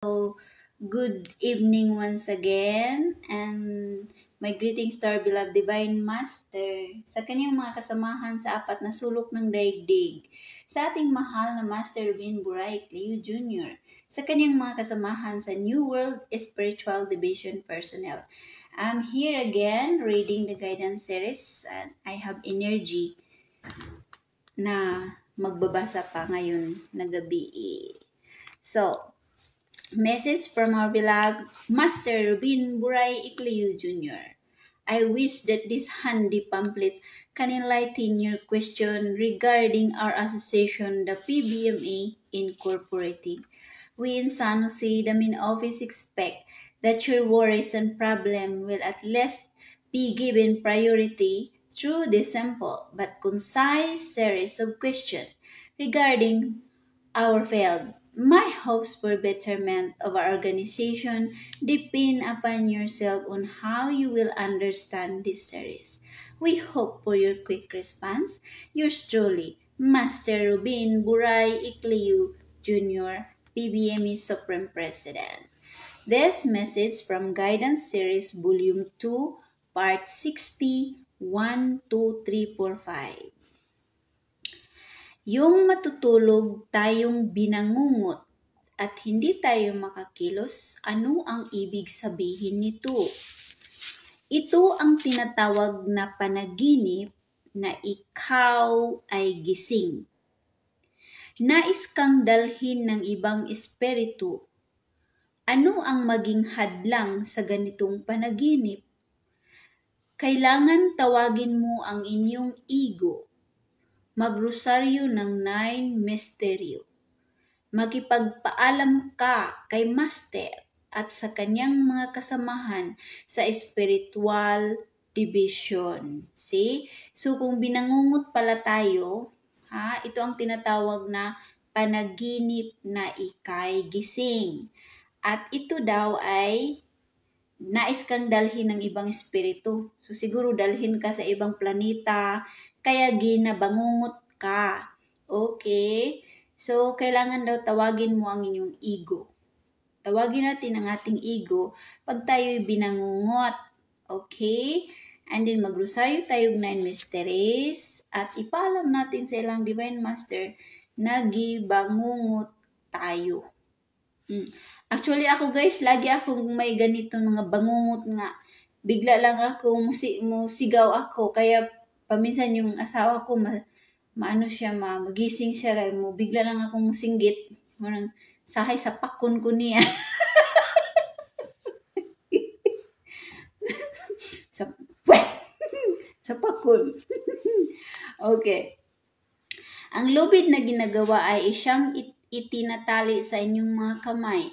So, good evening once again, and my greetings to our beloved Divine Master, sa kanyang mga kasamahan sa apat na sulok ng daigdig, sa ating mahal na Master Rubin Buray Cleo Jr., sa kanyang mga kasamahan sa New World Spiritual Division personnel. I'm here again reading the guidance series, and I have energy na magbabasa pa ngayon na gabi. So, message from our beloved Master Rubin Buray Cleo Jr. I wish that this handy pamphlet can enlighten your question regarding our association, the PBMA Incorporated. We in San Jose, the main office, expect that your worries and problems will at least be given priority through this simple but concise series of questions regarding our field. My hopes for betterment of our organization depend upon yourself on how you will understand this series. We hope for your quick response. Yours truly, Master Rubin Buray Cleo Jr., PBME Supreme President. This message from Guidance Series Volume 2, Part 60, 1, 2, 3, 4, 5. Yung matutulog tayong binangungot at hindi tayo makakilos, ano ang ibig sabihin nito? Ito ang tinatawag na panaginip na ikaw ay gising. Nais kang dalhin ng ibang espiritu. Ano ang maging hadlang sa ganitong panaginip? Kailangan tawagin mo ang inyong ego. Magrosaryo ng 9 misteryo. Makipagpaalam ka kay Master at sa kanyang mga kasamahan sa spiritual division. See? So kung binangungot pala tayo, ito ang tinatawag na panaginip na ikay gising. At ito daw ay nais kang dalhin ng ibang espiritu. So siguro dalhin ka sa ibang planeta, kaya ginabangungot ka. Okay? So, kailangan daw tawagin mo ang inyong ego. Tawagin natin ang ating ego pag tayo'y binangungot. Okay? And then magrosaryo tayo ng 9 mysteries at ipaalam natin sa ilang Divine Master na gibangungot tayo. Actually ako guys, lagi akong may ganito mga bangungot nga. Bigla lang ako musigaw ako, kaya paminsan yung asawa ko magising siya, kaya bigla lang akong musinggit. Marang sahay sa pakon ko niya. sa pakon. Okay. Ang lubid na ginagawa ay siyang itinatali sa inyong mga kamay.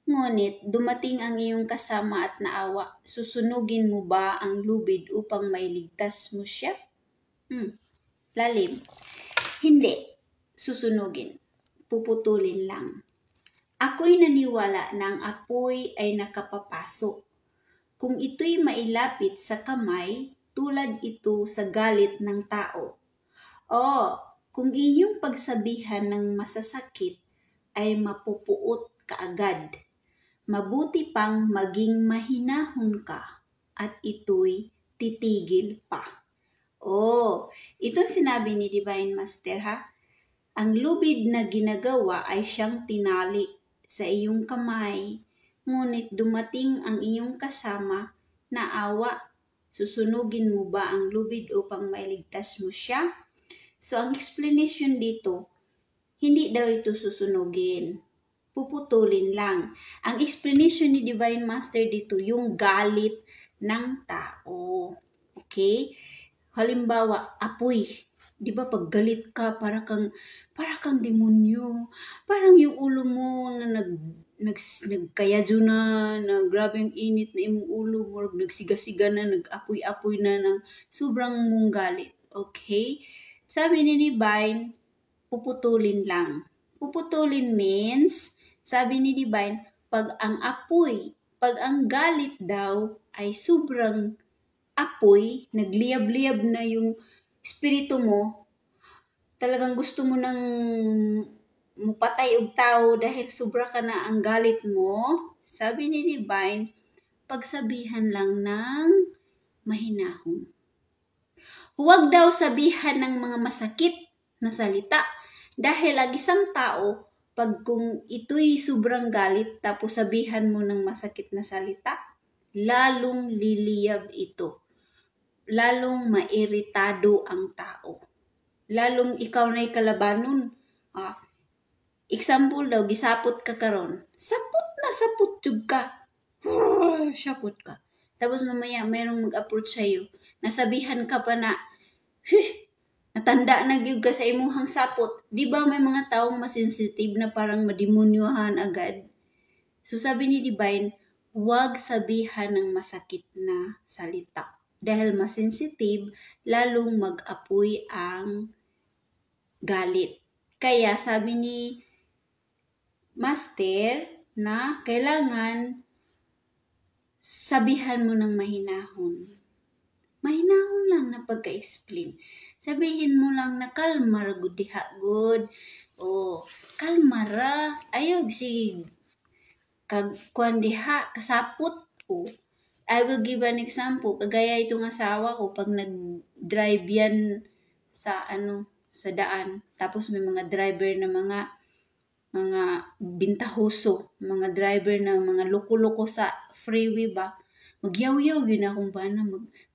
Ngunit dumating ang iyong kasama at naawa, susunugin mo ba ang lubid upang mailigtas mo siya? Lalim. Hindi. Susunugin. Puputulin lang. Ako'y naniwala na ang apoy ay nakapapasok. Kung ito'y mailapit sa kamay, tulad ito sa galit ng tao. O, kung inyong pagsabihan ng masasakit ay mapupuot kaagad, mabuti pang maging mahinahon ka at ito'y titigil pa. Itong sinabi ni Divine Master ang lubid na ginagawa ay siyang tinali sa iyong kamay, ngunit dumating ang iyong kasama na awa, susunugin mo ba ang lubid upang mailigtas mo siya? So, ang explanation dito, hindi daw ito susunugin. Puputulin lang. Ang explanation ni Divine Master dito, yung galit ng tao. Okay? Halimbawa, apoy. Di ba pag galit ka, para kang demonyo. Parang yung ulo mo na nagkayadyo na grabe ang init na imong ulo mo, nagsigasiga na, nag-apoy-apoy na ng sobrang mong galit. Okay? Sabi ni Divine, puputulin lang. Puputulin means, sabi ni Divine, pag ang galit daw ay sobrang apoy, nagliyab-liyab na yung espiritu mo, talagang gusto mo nang mupatay og tao dahil sobra ka na ang galit mo, sabi ni Divine, pagsabihan lang ng mahinahon. Huwag daw sabihan ng mga masakit na salita dahil ang isang tao, pag kung ito'y sobrang galit tapos sabihan mo ng masakit na salita, lalong liliyab ito. Lalong mairitado ang tao. Lalong ikaw na'y kalabanon. Example daw, gisapot ka karon. Sapot jud ka. Sapot ka. Tapos mamaya mayroong mag-approach sa'yo. Nasabihan ka pa na, natanda na gyud ka sa imuhang sapot. Di ba may mga taong masensitive na parang madimonyohan agad? So sabi ni Divine, huwag sabihan ng masakit na salita. Dahil masensitive, lalong mag-apoy ang galit. Kaya sabi ni Master na kailangan sabihan mo ng mahinahon. Mahinahon lang na pagka-explain. Sabihin mo lang na kalma ra gud diha gud. Kalma ra. Ayaw sige kuan diha kasapot. I will give an example. Kagaya itong asawa ko pag nag-drive yan sa daan. Tapos may mga driver na mga bintahoso, mga driver na mga loko-loko sa freeway ba. Magyaw-yaw yun akong bana.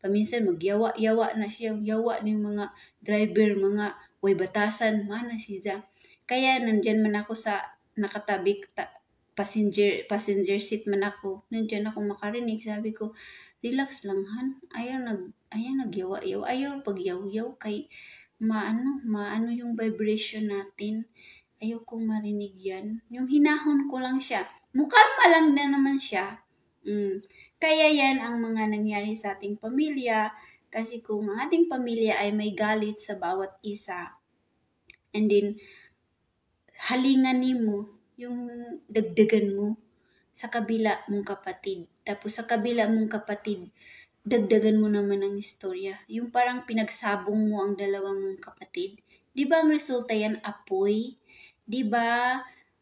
Paminsan magyawa-yawa na siya. Yawa ng mga driver, mga way batasan. Mana siya. Kaya nandyan man ako sa nakatabi passenger seat man ako. Nandyan ako makarinig. Sabi ko, relax lang han. Ayaw nagyawa-yaw. Ayaw pagyaw-yaw kay maano yung vibration natin. Ayaw kong marinig yan. Yung hinahon ko lang siya. Mukalma lang na naman siya. Kaya yan ang mga nangyari sa ating pamilya. Kasi kung ang ating pamilya ay may galit sa bawat isa, and then halingan mo, yung dagdagan mo sa kabila mong kapatid. Tapos sa kabila mong kapatid, dagdagan mo naman ang istorya. Yung parang pinagsabong mo ang dalawang mong kapatid. Di ba ang resulta yan, apoy? Di ba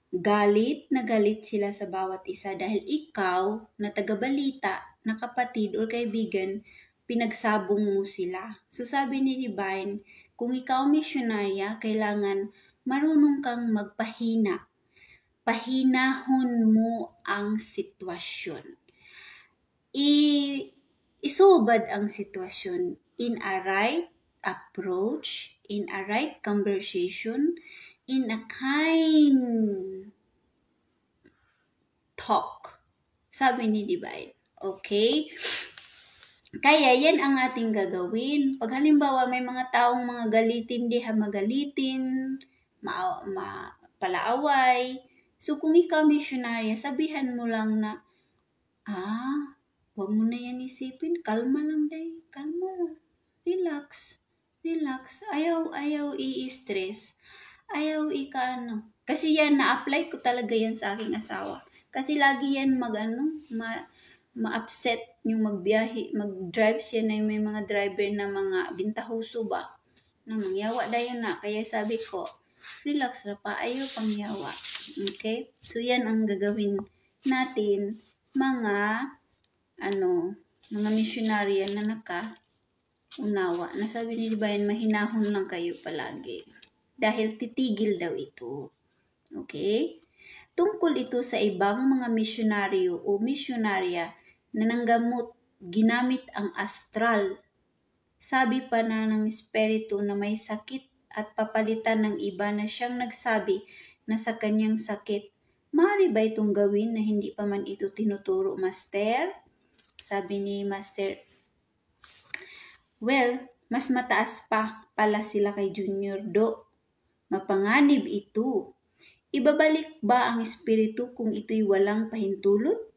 galit na galit sila sa bawat isa dahil ikaw na tagabalita, na kapatid or kaibigan, pinagsabong mo sila. So sabi ni Divine, kung ikaw misyonarya, kailangan marunong kang magpahina. Pahinahon mo ang sitwasyon. Isulbad ang sitwasyon in a right approach, in a right conversation, in a kind talk. Sabi ni Divine. Okay? Kaya yan ang ating gagawin. Pag halimbawa may mga taong mga galitin, diha magalitin, palaaway. So kung ikaw misyonarya, sabihan mo lang na, wag mo na yan isipin. Kalma lang day. Kalma. Relax. Ayaw i-stress. Ayaw Kasi yan, na-apply ko talaga yan sa aking asawa. Kasi lagi yan ma-upset yung magbiyahe, mag-drive siya na may mga driver na mga bintahoso ba. Na mangyawa dayon na. Kaya sabi ko, relax na pa, ayaw pang yawa. Okay? So yan ang gagawin natin, mga misyonarya na naka-unawa. Nasabi ni Divine, mahinahon lang kayo palagi. Dahil titigil daw ito. Okay? Tungkol ito sa ibang mga misyonaryo o misyonarya na ginamit ang astral. Sabi pa na ng espiritu na may sakit at papalitan ng iba na siyang nagsabi na sa kanyang sakit. Maaari ba itong gawin na hindi pa man ito tinuturo, Master? Sabi ni Master, well, mas mataas pa pala sila kay Junior Do. Mapanganib ito. Ibabalik ba ang espiritu kung ito'y walang pahintulot?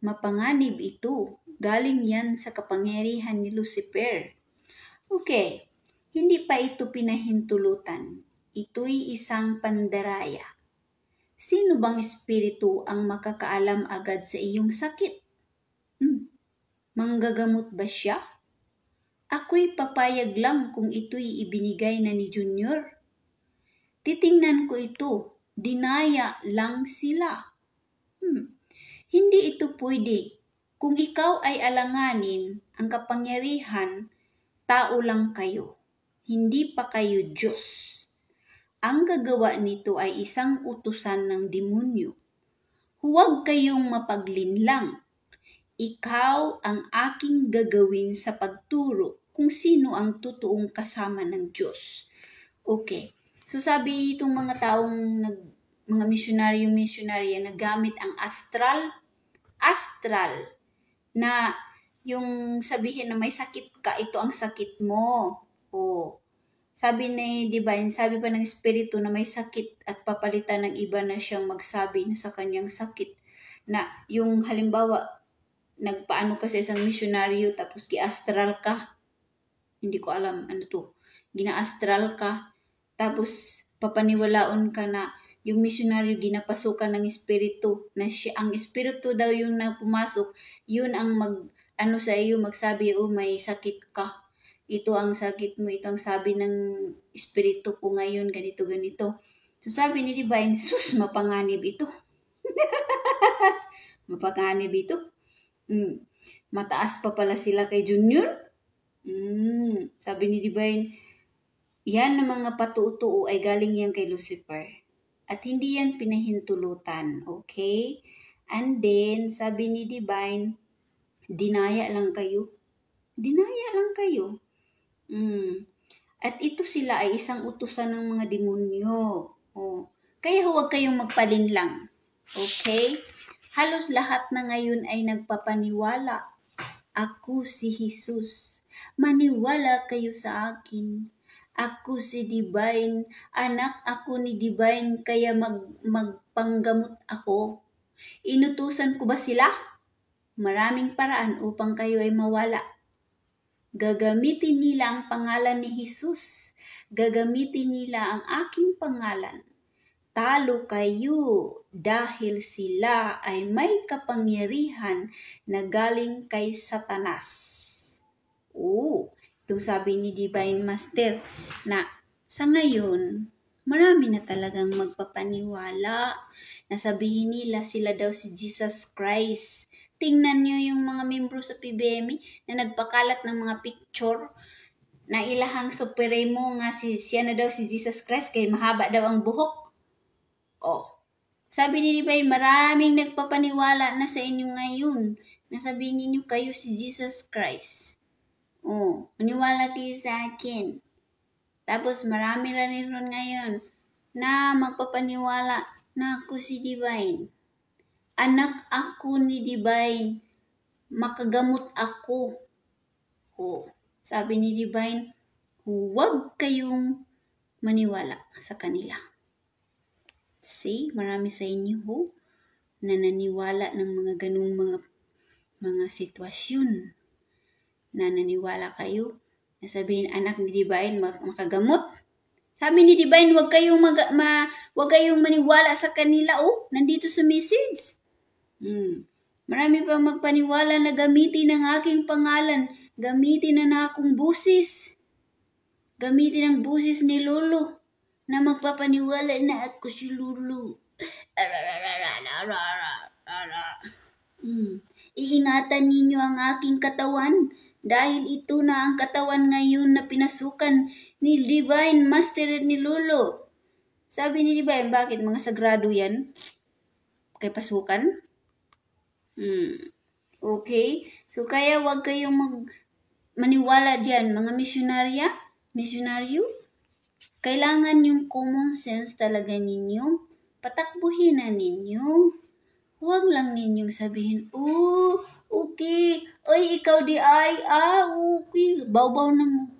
Mapanganib ito. Galing yan sa kapangyarihan ni Lucifer. Okay, hindi pa ito pinahintulutan. Ito'y isang pandaraya. Sino bang espiritu ang makakaalam agad sa iyong sakit? Manggagamot ba siya? Ako'y papayag lang kung ito'y ibinigay na ni Junior. Titingnan ko ito dinaya lang sila. Hindi ito pwede. Kung ikaw ay alanganin ang kapangyarihan, tao lang kayo. Hindi pa kayo Diyos. Ang gagawa nito ay isang utusan ng demonyo. Huwag kayong mapaglinlang. Ikaw ang aking gagawin sa pagturo kung sino ang totoong kasama ng Diyos. Okay. So sabi itong mga taong mga misyonarya na gamit ang astral na yung sabihin na may sakit ka, ito ang sakit mo. O sabi ni Divine, sabi pa ng Espiritu na may sakit at papalitan ng iba na siyang magsabi na sa kanyang sakit. Na yung halimbawa, nagpaano ka sa isang misyonaryo tapos gi-astral ka. Hindi ko alam ano to. Gina-astral ka. Tapos papaniwalaon ka na yung misyonaryo ginapasukan ng espiritu. Na siya, ang espiritu daw yung na pumasok. Yun ang sa iyo magsabi, oh may sakit ka. Ito ang sakit mo. Ito ang sabi ng espiritu ko ngayon. Ganito. So sabi ni Divine, sus mapanganib ito. Mapanganib ito. Mataas pa pala sila kay Junior. Sabi ni Divine, yan na mga patutuo ay galing yan kay Lucifer. At hindi yan pinahintulutan. Okay? And then, sabi ni Divine, dinaya lang kayo. Dinaya lang kayo. At ito sila ay isang utusan ng mga demonyo. Kaya huwag kayong magpalinlang. Okay? Halos lahat na ngayon ay nagpapaniwala. Ako si Jesus. Maniwala kayo sa akin. Ako si Divine. Anak ako ni Divine, kaya magpanggamot ako. Inutusan ko ba sila? Maraming paraan upang kayo ay mawala. Gagamitin nila ang pangalan ni Jesus. Gagamitin nila ang aking pangalan. Talo kayo dahil sila ay may kapangyarihan na galing kay Satanas. Itong sabi ni Divine Master na sa ngayon, marami na talagang magpapaniwala na sabihin nila sila daw si Jesus Christ. Tingnan nyo yung mga membro sa PBMI na nagpakalat ng mga picture na ilahang supremo nga siya na daw si Jesus Christ kay mahaba daw ang buhok. Sabi ni Divine, maraming nagpapaniwala na sa inyo ngayon na sabihin ninyo kayo si Jesus Christ. Maniwala kayo sa akin. Tapos marami rin ngayon na magpapaniwala na ako si Divine. Anak ako ni Divine. Makagamot ako. Sabi ni Divine, huwag kayong maniwala sa kanila. See, marami sa inyo na naniwala ng mga ganung mga sitwasyon. Na naniwala kayo na sabihin anak ni Divine makagamot. Sabi ni Divine, huwag kayong maniwala sa kanila. Nandito sa message. Marami pa magpaniwala na gamitin ang aking pangalan. Gamitin na akong busis. Gamitin ang busis ni Lolo. Na magpapaniwala na ako si Lulu. Iingatan ninyo ang aking katawan dahil ito na ang katawan ngayon na pinasukan ni Divine Master ni Lulu. Sabi ni Divine, bakit mga sagrado yan? Kay pasukan? Okay? So kaya wag kayong maniwala diyan, mga misyonaryo. Kailangan yung common sense talaga ninyo. Patakbuhin na ninyo. Huwag lang ninyong sabihin, okay. Oy, ikaw di ay, okay. Baw-baw na mo.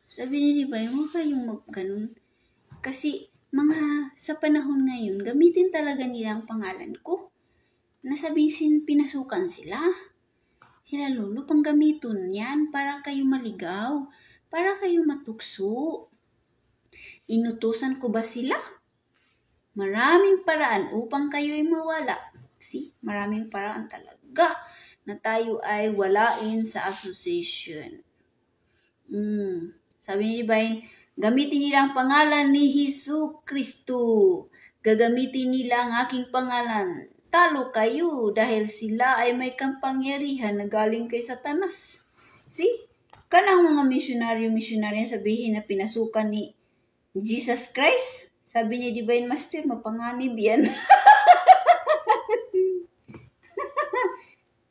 Sabi ni Divine, huwag kayong magganon. Kasi, sa panahon ngayon, gamitin talaga nila ang pangalan ko. Nasabihin, pinasukan sila. Sila Lolo, panggamiton yan para kayo maligaw. Para kayo matukso. Inutusan ko ba sila? Maraming paraan upang kayo ay mawala. See, maraming paraan talaga na tayo ay walain sa association. Sabi ni Divine, Gamitin nila ang pangalan ni Hesus Kristo. Gagamitin nila ang aking pangalan. Talo kayo dahil sila ay may kapangyarihan na galing kay Satanas. See? Kanang mga misyonaryo sabihin na pinasukan ni Jesus Christ. Sabi ni Divine Master, mapanganib yan.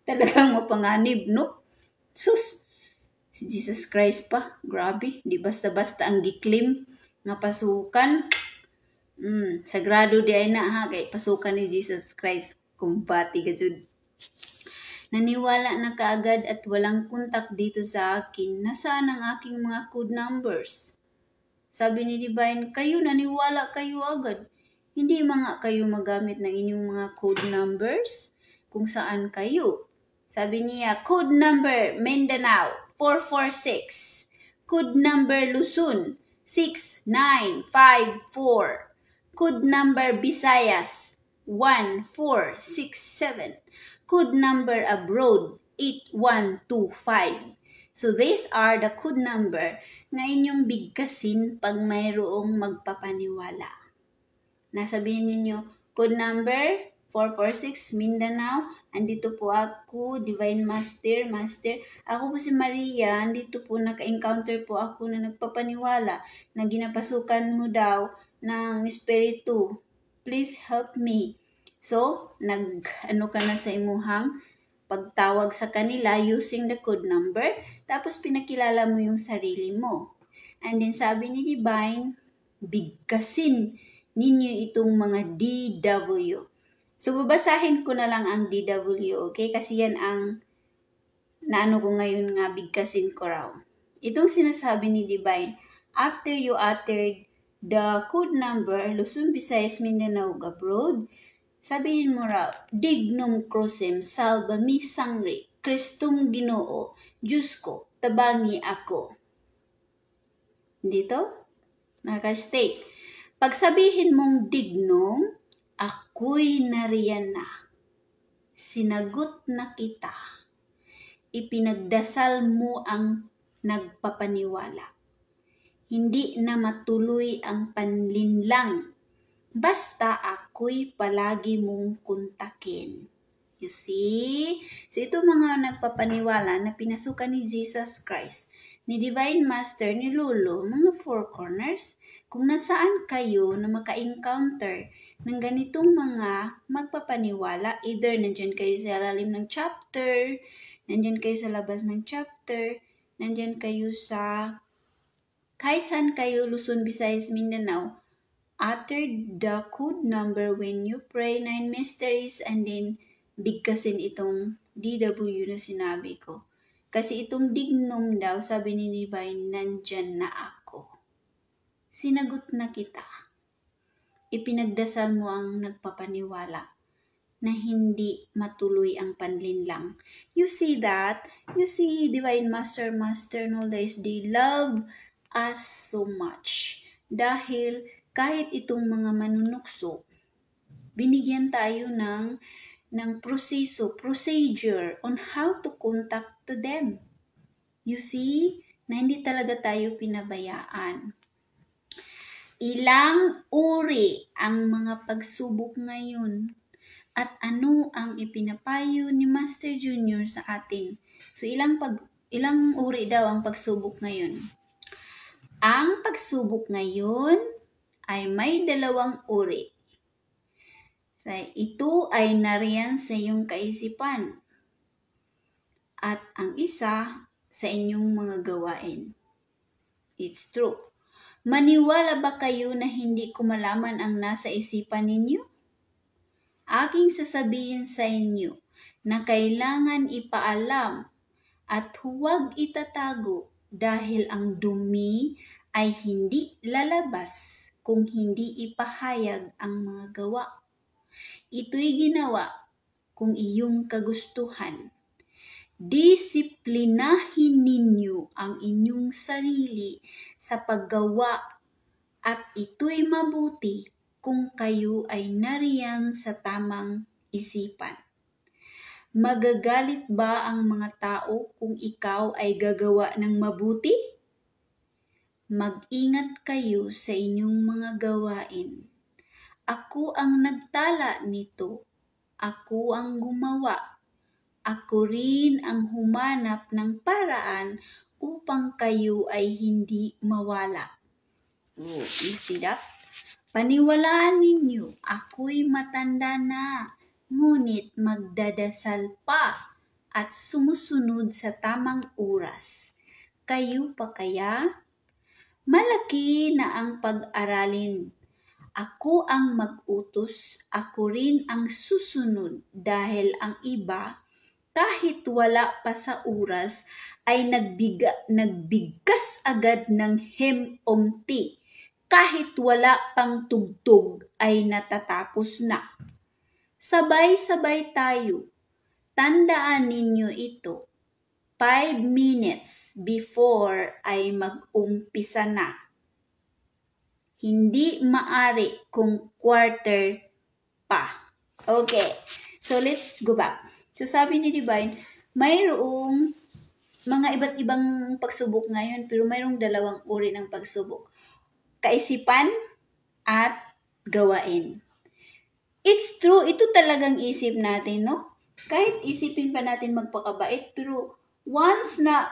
Talagang mapanganib, no? Sus! Si Jesus Christ pa, grabe. Di basta-basta ang giklaim nga pasukan. Sagrado di ay na ha, kay pasukan ni Jesus Christ. Kumbati ka jud. Naniwala na kaagad at walang kontak dito sa akin. Nasaan ang aking mga code numbers? Sabi ni Divine, kayo naniwala kayo agad. Hindi mga kayo magamit ng inyong mga code numbers kung saan kayo. Sabi niya, code number Mindanao 446. Code number Luzon 6954. Code number Visayas 1467. Code number abroad 8125. So these are the code number na inyong bigkasin pag mayroong magpapaniwala. Nasabihin ninyo, code number 446 Mindanao, andito po ako, Divine Master. Ako po si Maria, andito po naka-encounter po ako na nagpapaniwala na ginapasukan mo daw ng espiritu. Please help me. So, nag-ano ka na sa imuhang pagtawag sa kanila using the code number, tapos pinakilala mo yung sarili mo. And then sabi ni Divine, bigkasin ninyo itong mga DW. So, babasahin ko na lang ang DW, okay? Kasi yan ang naano ko ngayon nga bigkasin ko raw. Itong sinasabi ni Divine, after you uttered the code number, Luzon, Visayas, Mindanao, abroad, sabihin mo raw, dignum crucem salva mi sangre, Kristum Ginoo, Diyos ko, tabangi ako. Dito, naka-state. Pag sabihin mong dignum, ako'y nariyan na. Sinagot na kita. Ipinagdasal mo ang nagpapaniwala. Hindi na matuloy ang panlinlang. Basta ako'y palagi mong kontakin. You see? So ito mga nagpapaniwala na pinasukan ni Jesus Christ, ni Divine Master, ni Lolo, mga four corners, kung nasaan kayo na maka-encounter ng ganitong mga magpapaniwala, either nandyan kayo sa ilalim ng chapter, nandyan kayo sa labas ng chapter, nandyan kayo sa kahit saan kayo, Luzon, Visayas, Mindanao, utter the code number when you pray 9 mysteries and then bigkasin itong DW na sinabi ko. Kasi itong dignum daw, sabi ni Divine, nandyan na ako. Sinagot na kita. Ipinagdasal mo ang nagpapaniwala na hindi matuloy ang panlinlang. You see that? You see Divine Master, Noldays, they love us so much. Dahil kahit itong mga manunukso, binigyan tayo ng procedure on how to contact to them. You see, na hindi talaga tayo pinabayaan. Ilang uri ang mga pagsubok ngayon at ano ang ipinapayo ni Master Junior sa atin. So ilang uri daw ang pagsubok ngayon. Ang pagsubok ngayon ay may dalawang uri. Ito ay nariyan sa iyong kaisipan at ang isa sa inyong mga gawain. It's true. Maniwala ba kayo na hindi ko malaman ang nasa isipan ninyo? Aking sasabihin sa inyo na kailangan ipaalam at huwag itatago dahil ang dumi ay hindi lalabas kung hindi ipahayag ang mga gawa. Ito'y ginawa kung iyong kagustuhan. Disiplinahin ninyo ang inyong sarili sa paggawa at ito'y mabuti kung kayo ay nariyan sa tamang isipan. Magagalit ba ang mga tao kung ikaw ay gagawa ng mabuti? Mag-ingat kayo sa inyong mga gawain. Ako ang nagtala nito. Ako ang gumawa. Ako rin ang humanap ng paraan upang kayo ay hindi mawala. Oh, you see that? Paniwalaan ninyo, ako'y matanda na, ngunit magdadasal pa at sumusunod sa tamang oras. Kayo pa kaya? Malaki na ang pag-aralin. Ako ang mag-utos, ako rin ang susunod dahil ang iba, kahit wala pa sa oras, ay nagbigkas agad ng hemomti. Kahit wala pang tugtog ay natatapos na. Sabay-sabay tayo. Tandaan ninyo ito. 5 minutes before ay mag-umpisa na. Hindi maari kung quarter pa. Okay, so let's go back. So sabi ni Divine, mayroong mga iba't ibang pagsubok ngayon, pero mayroong dalawang uri ng pagsubok. Kaisipan at gawain. It's true, ito talagang isip natin, no? Kahit isipin pa natin magpakabait, pero once na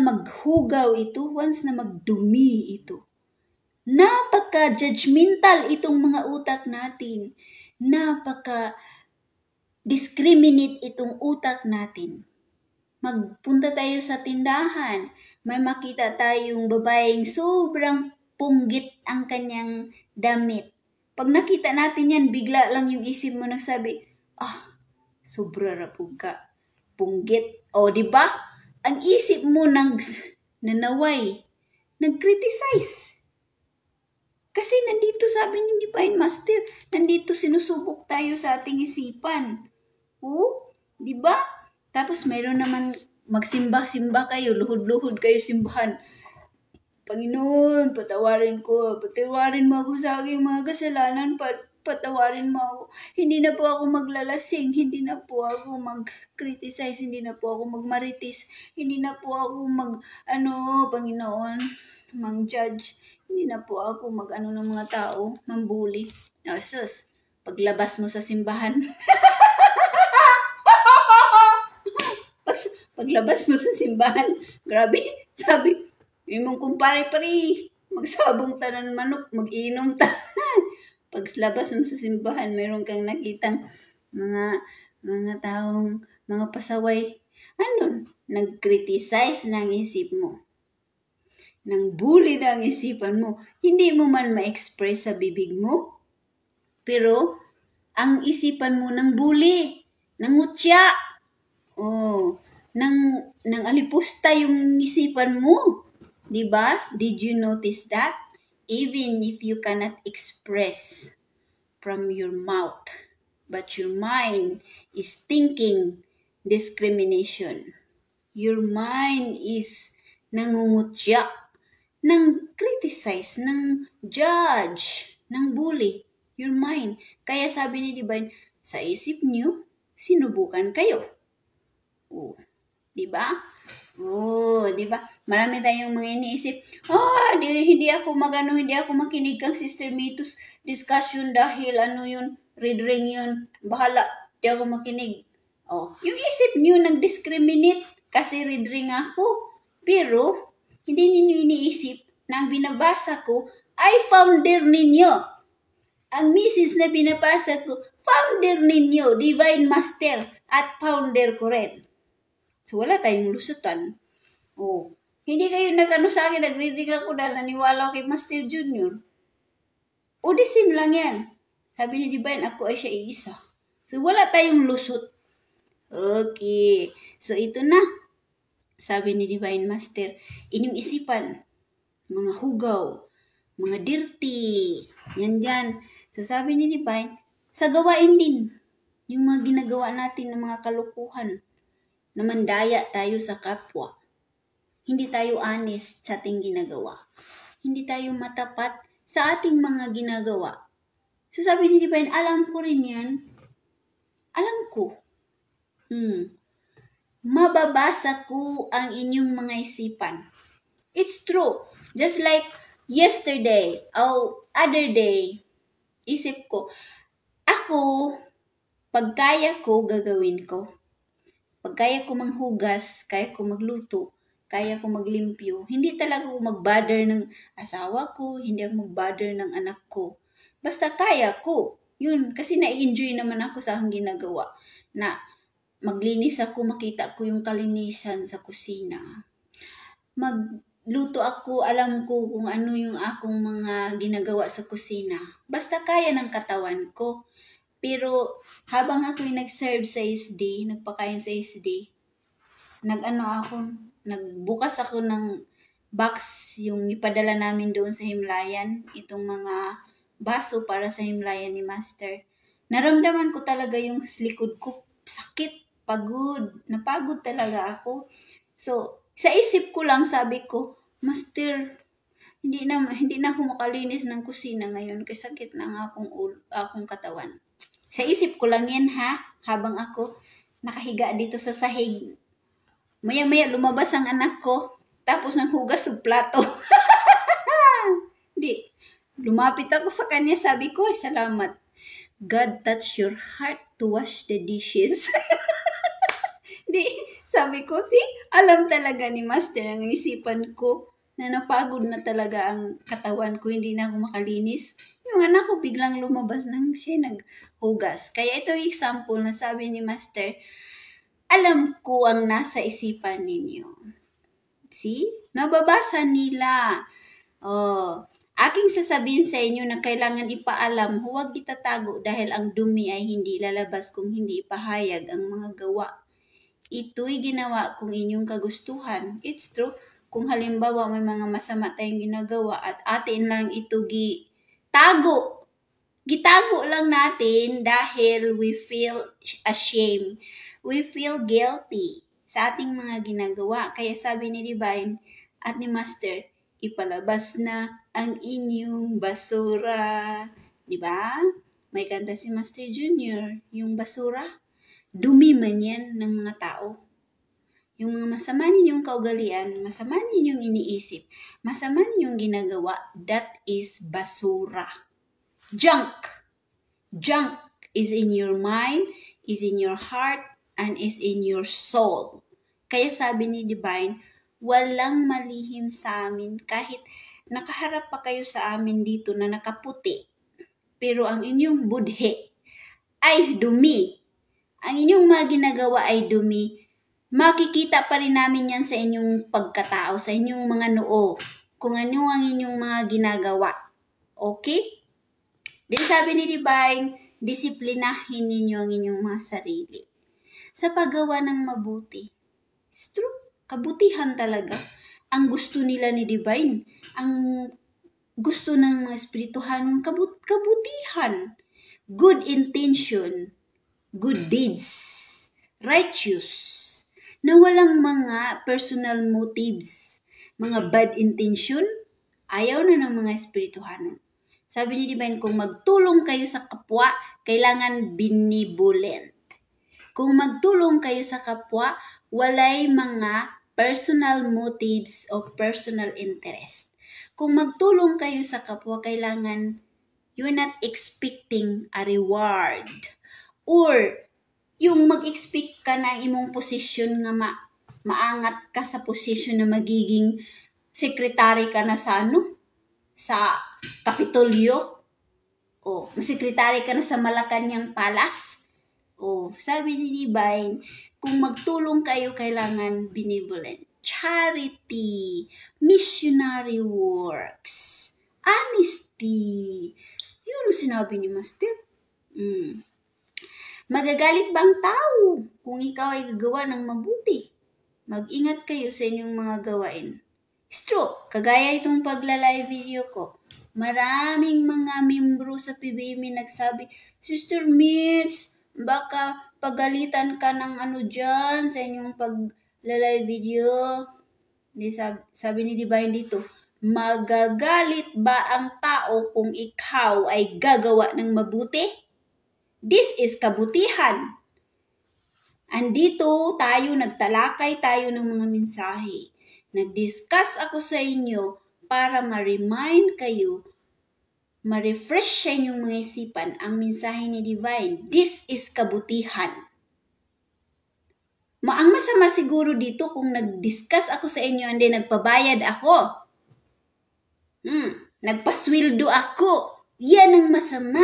maghugaw ito, once na magdumi ito, napaka-judgmental itong mga utak natin. Napaka-discriminate itong utak natin. Magpunta tayo sa tindahan, may makita tayong babaeng sobrang punggit ang kanyang damit. Pag nakita natin yan, bigla lang yung isip mo nagsabi, sobra rapog ka, punggit. O, di ba? Ang isip mo nanaway, nag-criticize. Kasi nandito, sabi ni Divine Master, nandito sinusubok tayo sa ating isipan. O, di ba? Tapos mayroon naman magsimba-simba kayo, luhod-luhod kayo simbahan. Panginoon, patawarin mo ako sa aking mga kasalanan, patawarin mo ako. Hindi na po ako maglalasing, hindi na po ako mag-criticize, hindi na po ako magmaritis, hindi na po ako Panginoon, mang-judge, hindi na po ako ng mga tao, mambuli. Sus, paglabas mo sa simbahan, paglabas mo sa simbahan, grabe, sabi, imong kumpare-pare, magsabong tanan manok, mag-inom ta. Paglabas mo sa simbahan, mayroon kang nakitang mga taong, mga pasaway, nag-criticize ng isip mo. Nang bully na ang isipan mo. Hindi mo man ma-express sa bibig mo, pero ang isipan mo nang bully, nangutya, nang alipusta yung isipan mo. Diba? Did you notice that? Even if you cannot express from your mouth, but your mind is thinking discrimination. Your mind is nangungutya, nang criticize, nang judge, nang bully. Your mind. Kaya sabi ni Divine, sa isip niyo, sinubukan kayo. Diba? Diba? Marami tayong mga iniisip, hindi ako makinig kang Sister Mitos discussion dahil red ring yun, bahala, di ako makinig. Yung isip niyo nag-discriminate kasi red ring ako, pero hindi ninyo iniisip na ang binabasa ko ay founder ninyo. Ang message na binabasa ko, founder ninyo, Divine Master, at founder ko rin. So, wala tayong lusutan. Hindi kayo sa akin, nag-reading ako dahil naniwala kay Master Junior. The same lang yan. Sabi ni Divine, ako ay siya iisa. So, wala tayong lusot. Okay. So, ito na. Sabi ni Divine Master, inyong isipan, mga hugaw, mga dirty, yan. So, sabi ni Divine, sa gawain din, yung mga ginagawa natin ng mga kalukuhan, na mandaya tayo sa kapwa. Hindi tayo honest sa ating ginagawa. Hindi tayo matapat sa ating mga ginagawa. So sabi ni Divine, alam ko rin yan. Alam ko. Mababasa ko ang inyong mga isipan. It's true. Just like yesterday, or other day, isip ko, ako, pag kaya ko, gagawin ko. Pag kaya ko manghugas, kaya ko magluto, kaya ko maglimpyo, hindi talaga ako mag-bother ng asawa ko, hindi ako mag-bother ng anak ko. Basta kaya ko. Yun, kasi na-enjoy naman ako sa aking ginagawa. Na maglinis ako, makita ko yung kalinisan sa kusina. Magluto ako, alam ko kung ano yung akong mga ginagawa sa kusina. Basta kaya ng katawan ko. Pero habang ako'y nag-serve sa SD, nagpakain sa SD, nagbukas ako ng box yung ipadala namin doon sa Himlayan, itong mga baso para sa Himlayan ni Master. Naramdaman ko talaga yung likod ko, sakit, pagod, napagod talaga ako. So, sa isip ko lang, sabi ko, Master, hindi na ako makalinis ng kusina ngayon kasi sakit na ang akong katawan. Sa isip ko lang yan habang ako nakahiga dito sa sahig. Maya-maya lumabas ang anak ko, tapos nanghugas ng plato. Di, lumapit ako sa kanya, sabi ko, ay salamat. God touch your heart to wash the dishes. Di, sabi ko, alam talaga ni Master ang isipan ko na napagod na talaga ang katawan ko, hindi na ako makalinis. Yung anak ko biglang lumabas nang siya naghugas. Kaya ito yung example na sabi ni Master, alam ko ang nasa isipan ninyo. See? Nababasa nila. Aking sasabihin sa inyo na kailangan ipaalam, huwag itatago dahil ang dumi ay hindi lalabas kung hindi ipahayag ang mga gawa. Ito'y ginawa kung inyong kagustuhan. It's true. Kung halimbawa may mga masama tayong ginagawa at atin lang ito gitago lang natin dahil we feel ashamed. We feel guilty sa ating mga ginagawa. Kaya sabi ni Divine at ni Master, ipalabas na ang inyong basura. Diba? May kanta si Master Junior, yung basura. Dumi man yan ng mga tao. Yung mga masama ninyong kaugalian, masama ninyong iniisip, masama ninyong ginagawa, that is basura. Junk. Junk is in your mind, is in your heart, and is in your soul. Kaya sabi ni Divine, walang malihim sa amin kahit nakaharap pa kayo sa amin dito na nakaputi. Pero ang inyong budhe ay dumi. Ang inyong mga ginagawa ay dumi. Makikita pa rin namin yan sa inyong pagkatao, sa inyong mga noo, kung ano ang inyong mga ginagawa. Okay? Then sabi ni Divine, disiplinahin ninyo ang inyong mga sarili sa paggawa ng mabuti. It's true. Kabutihan talaga. Ang gusto nila ni Divine, ang gusto ng mga espirituhan, kabutihan. Good intention. Good deeds, righteous, na walang mga personal motives, mga bad intention, ayaw na ng mga espirituhanon. Sabi ni Divine, kung magtulong kayo sa kapwa, kailangan benevolent. Kung magtulong kayo sa kapwa, walay mga personal motives o personal interest. Kung magtulong kayo sa kapwa, kailangan you're not expecting a reward. Or, yung mag-expect ka na imong posisyon nga maangat ka sa posisyon na magiging sekretary ka na sa sa Kapitolyo. O, sekretary ka na sa Malacanang Palace. O, sabi ni Divine, kung magtulong kayo, kailangan benevolent. Charity, missionary works, honesty. Yun ang sinabi ni Master. Magagalit bang tao kung ikaw ay gagawa ng mabuti? Mag-ingat kayo sa inyong mga gawain. It's true, kagaya itong pagla-live video ko. Maraming mga membro sa PBM nagsabi, Sister Mitz, baka pagalitan ka ng dyan sa inyong pagla-live video. Sabi ni Divine dito, magagalit ba ang tao kung ikaw ay gagawa ng mabuti? This is kabutihan. Andito tayo, nagtalakay tayo ng mga mensahe. Nag-discuss ako sa inyo para ma-remind kayo, ma-refresh sa inyong mga isipan ang mensahe ni Divine. This is kabutihan. Ang masama siguro dito kung nag-discuss ako sa inyo and then nagpabayad ako. Nagpasweldo ako. Yan ang masama.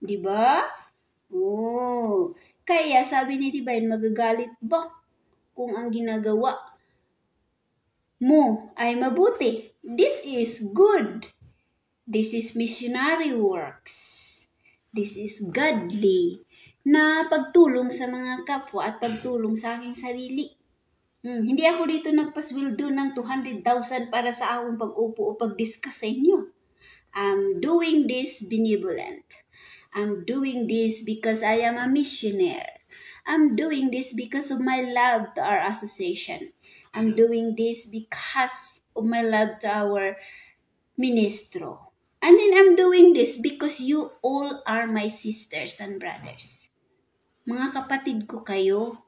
Diba? Oh. Kaya sabi ni Divine, magagalit ba kung ang ginagawa mo ay mabuti? This is good. This is missionary works. This is godly na pagtulong sa mga kapwa at pagtulong sa aking sarili. Hindi ako dito nagpasweldo ng 200,000 para sa akong pag-upo o pag-discuss sa inyo. I'm doing this benevolent. I'm doing this because I am a missionary. I'm doing this because of my love to our association. I'm doing this because of my love to our ministro. And then I'm doing this because you all are my sisters and brothers. Mga kapatid ko kayo.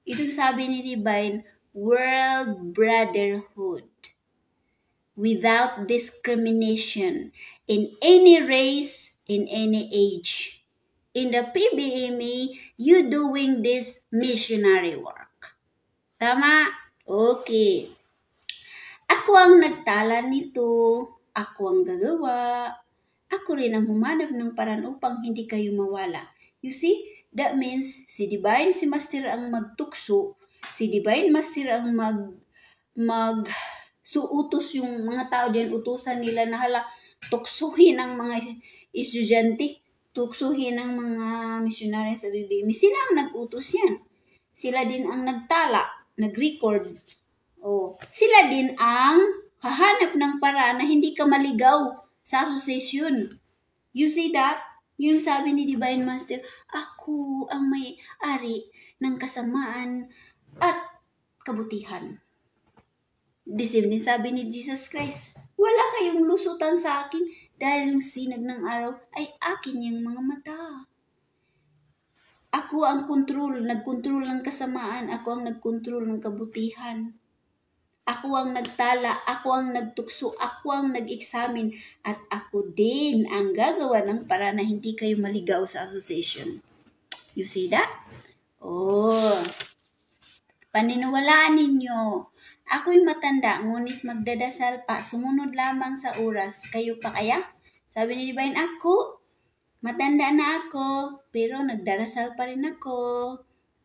Itong sabi ni Divine, world brotherhood. Without discrimination in any race, in any age. In the PBMA, you doing this missionary work. Tama? Okay. Ako ang nagtala nito. Ako ang gagawa. Ako rin ang humanap ng paraan upang hindi kayo mawala. You see, that means si Divine, si Master ang magtukso. Si Divine Master ang suutos yung mga tao diyan, utusan nila na hala, tuksuhin ang mga estudyante, tuksuhin ang mga missionary sa BBM. Sila ang nag-utos yan. Sila din ang nagtala, nag-record. Sila din ang hahanap ng paraan na hindi ka maligaw sa association. You see that? Yung sabi ni Divine Master, ako ang may-ari ng kasamaan at kabutihan. Disipline sabi ni Jesus Christ, wala kayong lusutan sa akin dahil yung sinag ng araw ay akin yung mga mata. Ako ang nagkontrol ng kasamaan, ako ang nagkontrol ng kabutihan. Ako ang nagtala, ako ang nagtukso, ako ang nag-examine, at ako din ang gagawa ng para na hindi kayo maligaw sa association. You see that? Paniniwalaan ninyo. Ako'y matanda, ngunit magdadasal pa, sumunod lamang sa oras. Kayo pa kaya? Sabi ni Divine, ako, matanda na ako, pero nagdarasal pa rin ako.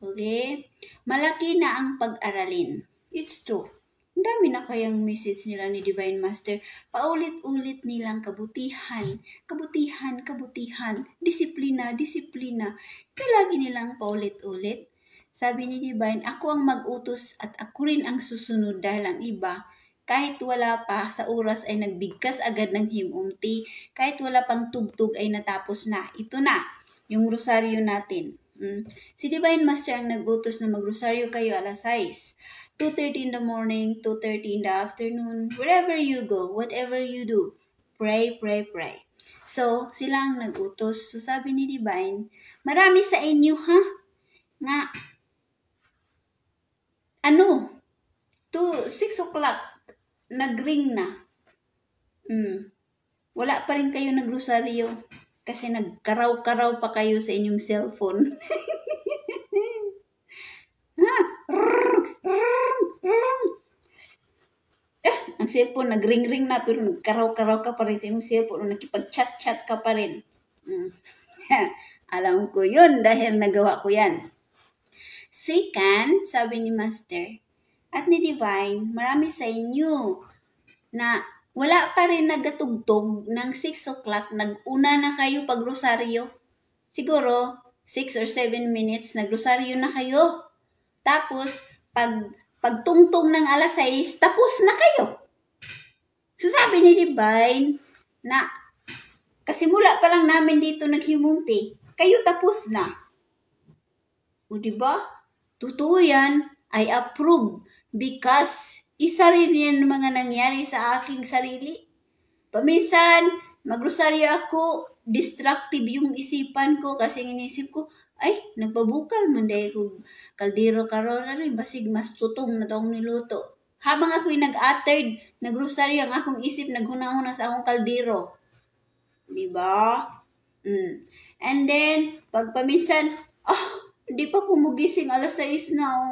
Okay? Malaki na ang pag-aralin. It's true. Ang dami na kayang message nila ni Divine Master. Paulit-ulit nilang kabutihan, kabutihan, kabutihan, disiplina, disiplina. Ito lagi nilang paulit-ulit. Sabi ni Divine, ako ang mag-utos at ako rin ang susunod dahil ang iba, kahit wala pa sa oras ay nagbigkas agad ng himumti, kahit wala pang tugtog ay natapos na. Ito na, yung rosaryo natin. Si Divine Master ang nag-utos na mag-rosaryo kayo alas 6. 2:30 in the morning, 2:30 in the afternoon, wherever you go, whatever you do, pray, pray, pray. So, sila ang nag-utos. So, sabi ni Divine, marami sa inyo nga, 6 o'clock, nag-ring na. Wala pa rin kayo nagrosaryo kasi nagkaraw-karaw pa kayo sa inyong cellphone. Ang cellphone nagring-ring na pero nagkaraw-karaw ka pa rin sa iyong cellphone o nakipag-chat-chat ka pa rin. Alam ko yun dahil nagawa ko yan. Second, sabi ni Master at ni Divine, marami sa inyo na wala pa rin nagatugtog ng 6 o'clock, nag-una na kayo pag-rosaryo. Siguro, 6 or 7 minutes, nag-rosaryo na kayo. Tapos, pagtungtong ng alas 6, tapos na kayo. So, sabi ni Divine na kasimula pa lang namin dito naghimunti, kayo tapos na. O diba? Totoo yan. I approve because isa rin yan mga nangyari sa aking sarili. Paminsan, magrosaryo ako, distractive yung isipan ko kasi inisip ko, ay, nagpabukal man dahil ko kaldero karon rin, basig mas tutong na taong niluto. Habang ako'y nag-uttered, nagrosaryo, ang akong isip naghunahuna sa akong kaldero. Diba? And then, pagpaminsan, di pa ko mugising, alas 6 na,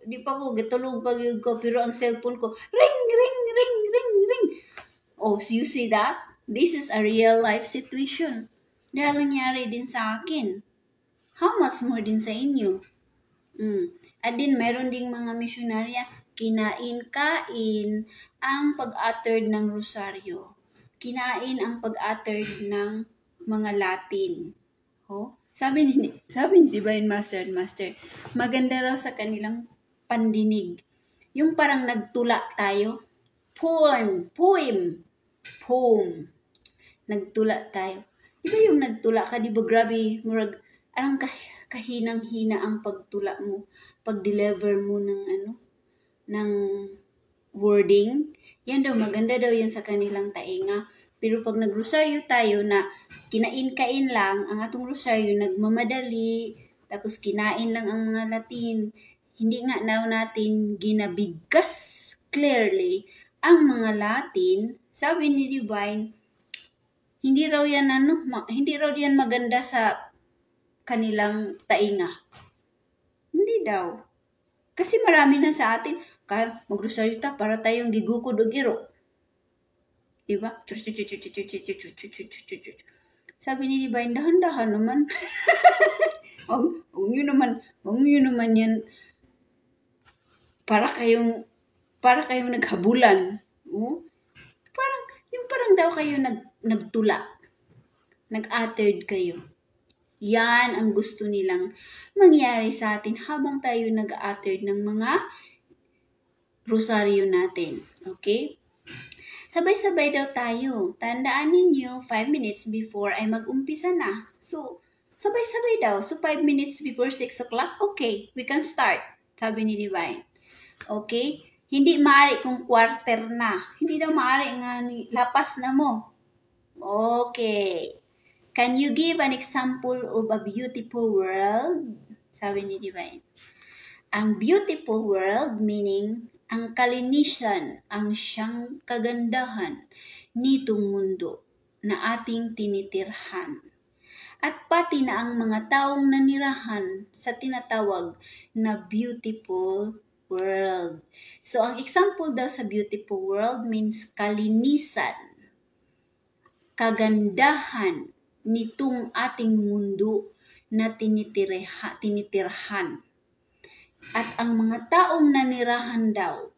di pa ko, gitulog pag yun ko, pero ang cellphone ko, ring, ring, ring, ring, ring. Oh, so you see that? This is a real life situation. Dahil nangyari din sa akin. How much more din sa inyo? At din, mayroon ding mga misyonarya, kinain-kain ang pag-uttered ng rosaryo. Kinain ang pag-uttered ng mga Latin. Sabi ni Divine Master and Master, maganda raw sa kanilang pandinig. Yung parang nagtula tayo. Poem. Nagtula tayo. Di ba yung nagtula ka, di ba grabe, murag, anong kahinang-hina ang pagtula mo, pag-deliver mo ng wording. Yan daw, maganda daw yan sa kanilang tainga. Pero pag nagrosaryo tayo na kinain-kain lang, ang atong rosaryo nagmamadali, tapos kinain lang ang mga Latin, hindi nga natin ginabigkas clearly ang mga Latin. Sabi ni Divine, hindi raw yan maganda sa kanilang tainga. Hindi daw. Kasi marami na sa atin, kaya magrosaryo ta para tayong gigukod o giro. Diba? Sabi ni Divine, dahan-dahan naman. Huwag nyo naman yan. Para kayong naghabulan. Parang daw kayo nagtula. Nag-uttered kayo. Yan ang gusto nilang mangyari sa atin habang tayo nag-uttered ng mga rosaryo natin. Okay? Sabay-sabay daw tayo. Tandaan ninyo, 5 minutes before ay mag-umpisa na. So, sabay-sabay daw. So, 5 minutes before 6 o'clock, okay, we can start. Sabi ni Divine. Okay? Hindi maaari kung quarter na. Hindi daw maaari nga lapas na mo. Okay. Can you give an example of a beautiful world? Sabi ni Divine. Ang beautiful world meaning ang kalinisan, ang siyang kagandahan nitong mundo na ating tinitirhan. At pati na ang mga taong nanirahan sa tinatawag na beautiful world. So, ang example daw sa beautiful world means kalinisan, kagandahan nitong ating mundo na tinitirhan. At ang mga taong nanirahan daw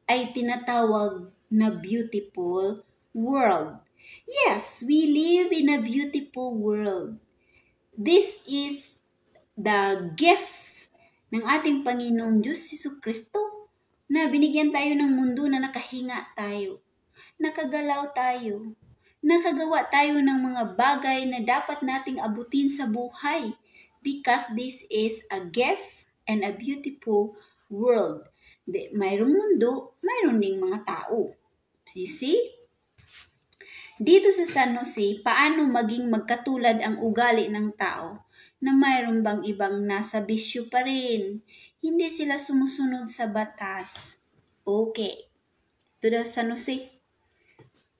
ay tinatawag na beautiful world. Yes, we live in a beautiful world. This is the gift ng ating Panginoong Diyos Jesucristo na binigyan tayo ng mundo na nakahinga tayo, nakagalaw tayo, nakagawa tayo ng mga bagay na dapat nating abutin sa buhay because this is a gift and a beautiful world. Mayroong mundo, mayroon ding mga tao. See? Dito sa San Jose, paano maging magkatulad ang ugali ng tao na mayroon bang ibang nasa bisyo pa rin? Hindi sila sumusunod sa batas. Okay. Ito daw sa San Jose.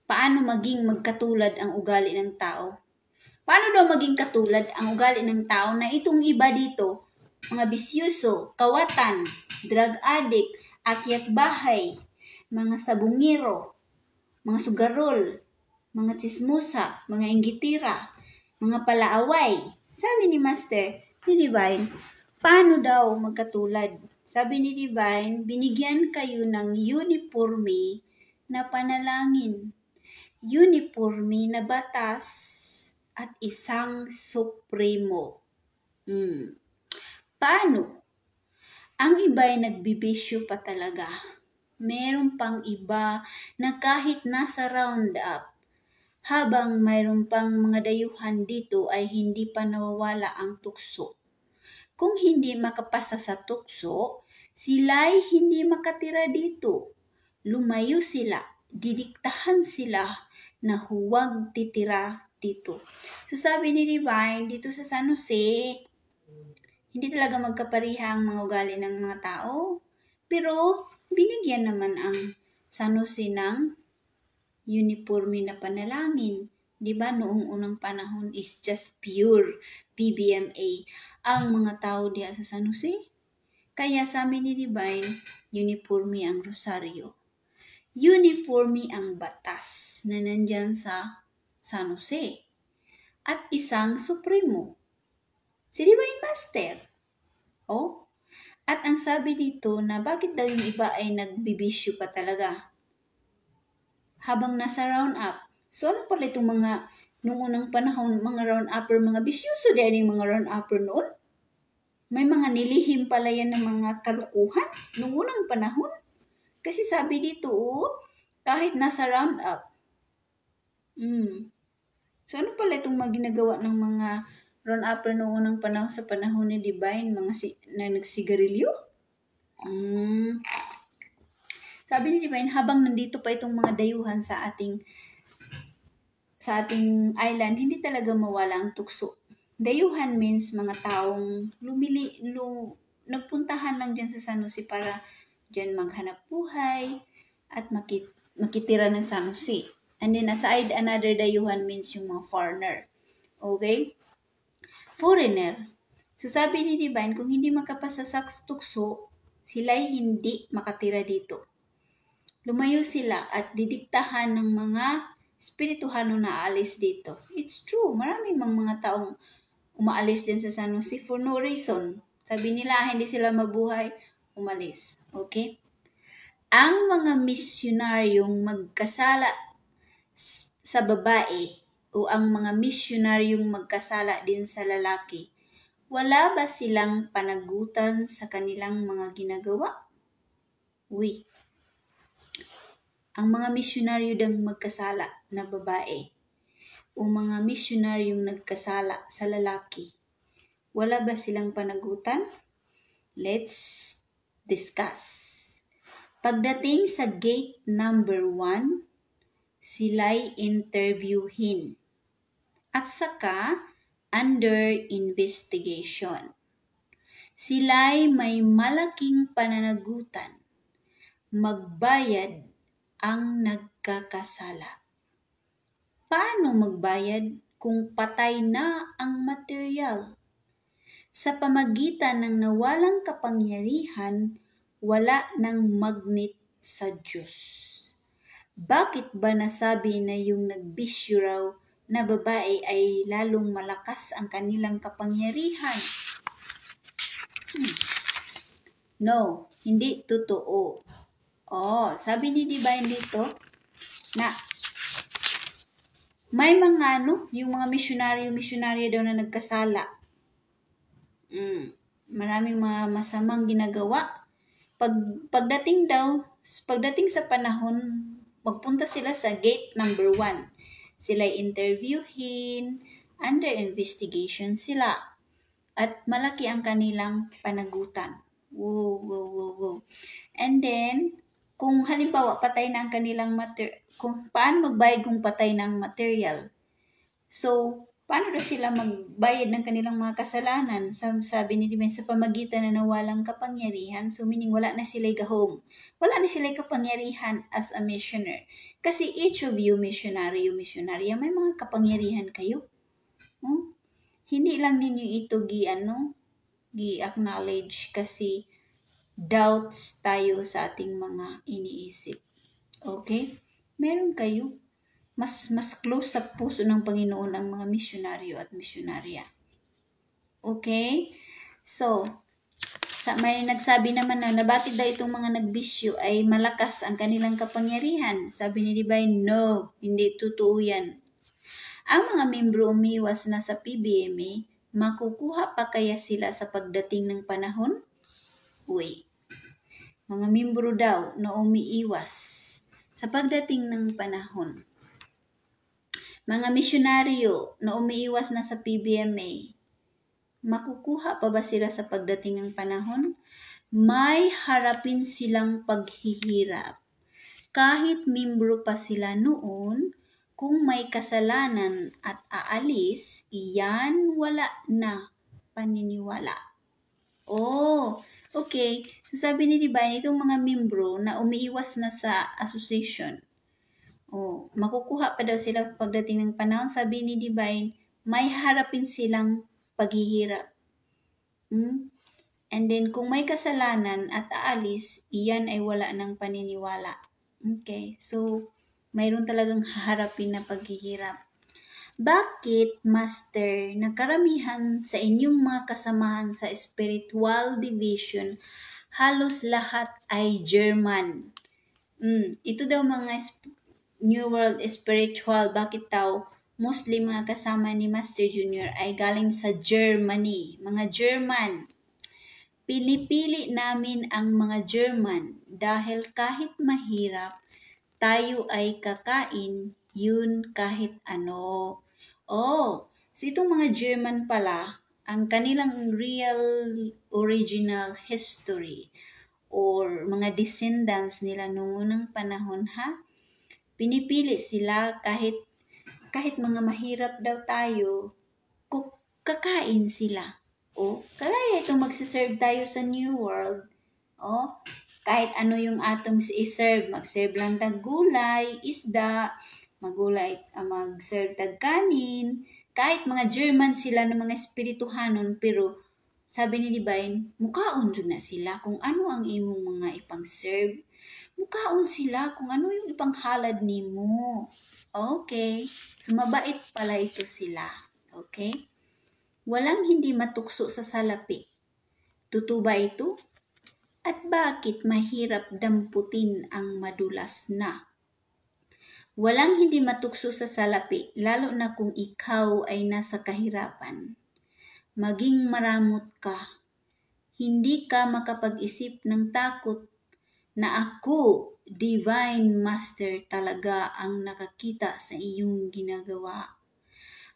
Paano maging magkatulad ang ugali ng tao? Paano daw maging katulad ang ugali ng tao na itong iba dito, mga bisyoso, kawatan, drug addict, akyat bahay, mga sabungiro, mga sugarol, mga tsismosa, mga inggitira, mga palaaway. Sabi ni Master, ni Divine, paano daw magkatulad? Sabi ni Divine, binigyan kayo ng uniforme na panalangin, uniforme na batas, at isang supremo. Paano? Ang iba ay nagbibisyo pa talaga. Meron pang iba na kahit nasa roundup, habang mayroon pang mga dayuhan dito ay hindi pa nawawala ang tukso. Kung hindi makapasa sa tukso, sila'y hindi makatira dito. Lumayo sila, didiktahan sila na huwag titira dito. So sabi ni Divine, dito sa San Jose, hindi talaga magkapariha ang mga ugali ng mga tao. Pero binigyan naman ang San Jose ng uniforme na panalangin. Diba, noong unang panahon is just pure PBMA ang mga tao diya sa San Jose. Kaya sa amin ni Divine, uniforme ang rosaryo. Uniforme ang batas na nandyan sa San Jose. At isang supremo, si Divine Master. Oh, at ang sabi dito na bakit daw yung iba ay nagbibisyo pa talaga habang nasa round up. So ano pala itong mga nung unang panahon, mga round upper, mga bisyoso din yung mga round upper noon? May mga nilihim pala yan ng mga kalukuhan nung unang panahon. Kasi sabi dito, kahit nasa round up. So ano pala itong mga ginagawa ng mga round upper noong unang panahon sa panahon ni Divine, mga na nagsigarilyo? Sabi ni Divine, habang nandito pa itong mga dayuhan sa ating island, hindi talaga mawala ang tukso. Dayuhan means mga taong nagpuntahan lang dyan sa San Jose para dyan maghanap buhay at makitira ng San Jose. And then aside, another dayuhan means yung mga foreigner. Okay? Foreigner. So sabi ni Divine, kung hindi makapasa sa tukso, sila'y hindi makatira dito. Lumayo sila at didiktahan ng mga espirituhano na aalis dito. It's true, maraming mga taong umaalis din sa San Jose for no reason. Sabi nila, hindi sila mabuhay, umalis. Okay? Ang mga misyonaryong magkasala sa babae o ang mga misyonaryong magkasala din sa lalaki, wala ba silang panagutan sa kanilang mga ginagawa? Uy. Ang mga misyonaryo dang magkasala na babae o mga misyonaryong nagkasala sa lalaki, wala ba silang panagutan? Let's discuss. Pagdating sa gate number 1, sila'y interviewin at saka under investigation. Sila'y may malaking pananagutan. Magbayad ang nagkakasala. Paano magbayad kung patay na ang material? Sa pamagitan ng nawalang kapangyarihan, wala ng magnet sa Diyos. Bakit ba nasabi na yung nagbisyo raw na babae ay lalong malakas ang kanilang kapangyarihan? No, hindi totoo. Sabi ni Divine dito na may mga yung mga misyonaryo daw na nagkasala. Maraming mga masamang ginagawa. Pagdating sa panahon, magpunta sila sa gate number 1. Sila interviewin, under investigation sila. At malaki ang kanilang panagutan. Wow. And then, kung halimbawa patay na ang kanilang kung paano magbayad kung patay na ang material? So, paano na sila magbayad ng kanilang mga kasalanan? Sabi ni Divine, sa pamagitan na nawalang kapangyarihan, so meaning wala na sila'y gahom. Wala na sila'y kapangyarihan as a missioner. Kasi each of you, missionarya, may mga kapangyarihan kayo. Hindi lang ninyo ito gi-acknowledge kasi doubts tayo sa ating mga iniisip. Okay? Meron kayo. Mas close sa puso ng Panginoon ang mga misyonaryo at misyonarya. Okay? So, may nagsabi naman na bakit daw itong mga nagbisyo ay malakas ang kanilang kapangyarihan. Sabi ni Divine, no, hindi totoo yan. Ang mga membro umiwas na sa PBMA, makukuha pa kaya sila sa pagdating ng panahon? Uy. Mga membro daw na umiiwas sa pagdating ng panahon. Mga misyonaryo na umiiwas na sa PBMA, makukuha pa ba sila sa pagdating ng panahon? May harapin silang paghihirap. Kahit membro pa sila noon, kung may kasalanan at aalis, iyan wala na paniniwala. Okay, so sabi ni Divine, itong mga membro na umiiwas na sa association, makukuha pa daw sila pagdating ng panahon. Sabi ni Divine, may harapin silang paghihirap. And then, kung may kasalanan at aalis, iyan ay wala ng paniniwala. Okay, so, mayroon talagang haharapin na paghihirap. Bakit, Master, na karamihan sa inyong mga kasamahan sa spiritual division, halos lahat ay German? Ito daw mga New World Spiritual, bakit daw Muslim mga kasama ni Master Junior ay galing sa Germany, mga German. Pinipili namin ang mga German dahil kahit mahirap, tayo ay kakain yun kahit ano. So itong mga German pala, ang kanilang real original history or mga descendants nila noong unang panahon, pinipili sila kahit mga mahirap daw tayo, kakain sila. Kaya ito magsiserve tayo sa New World. Kahit ano yung atong i-serve, mag-serve lang tag gulay, isda, mag-serve tag kanin. Kahit mga German sila ng mga espirituhanon, pero sabi ni Divine, mukaon dun na sila kung ano ang imong mga ipang-serve. Mukaon sila kung ano yung ipanghalad nimo. Okay, so mabait pala ito sila. Okay? Walang hindi matukso sa salapi. Totoo ba ito? At bakit mahirap damputin ang madulas na? Walang hindi matukso sa salapi, lalo na kung ikaw ay nasa kahirapan. Maging maramot ka. Hindi ka makapag-isip ng takot na ako, Divine Master, talaga ang nakakita sa iyong ginagawa.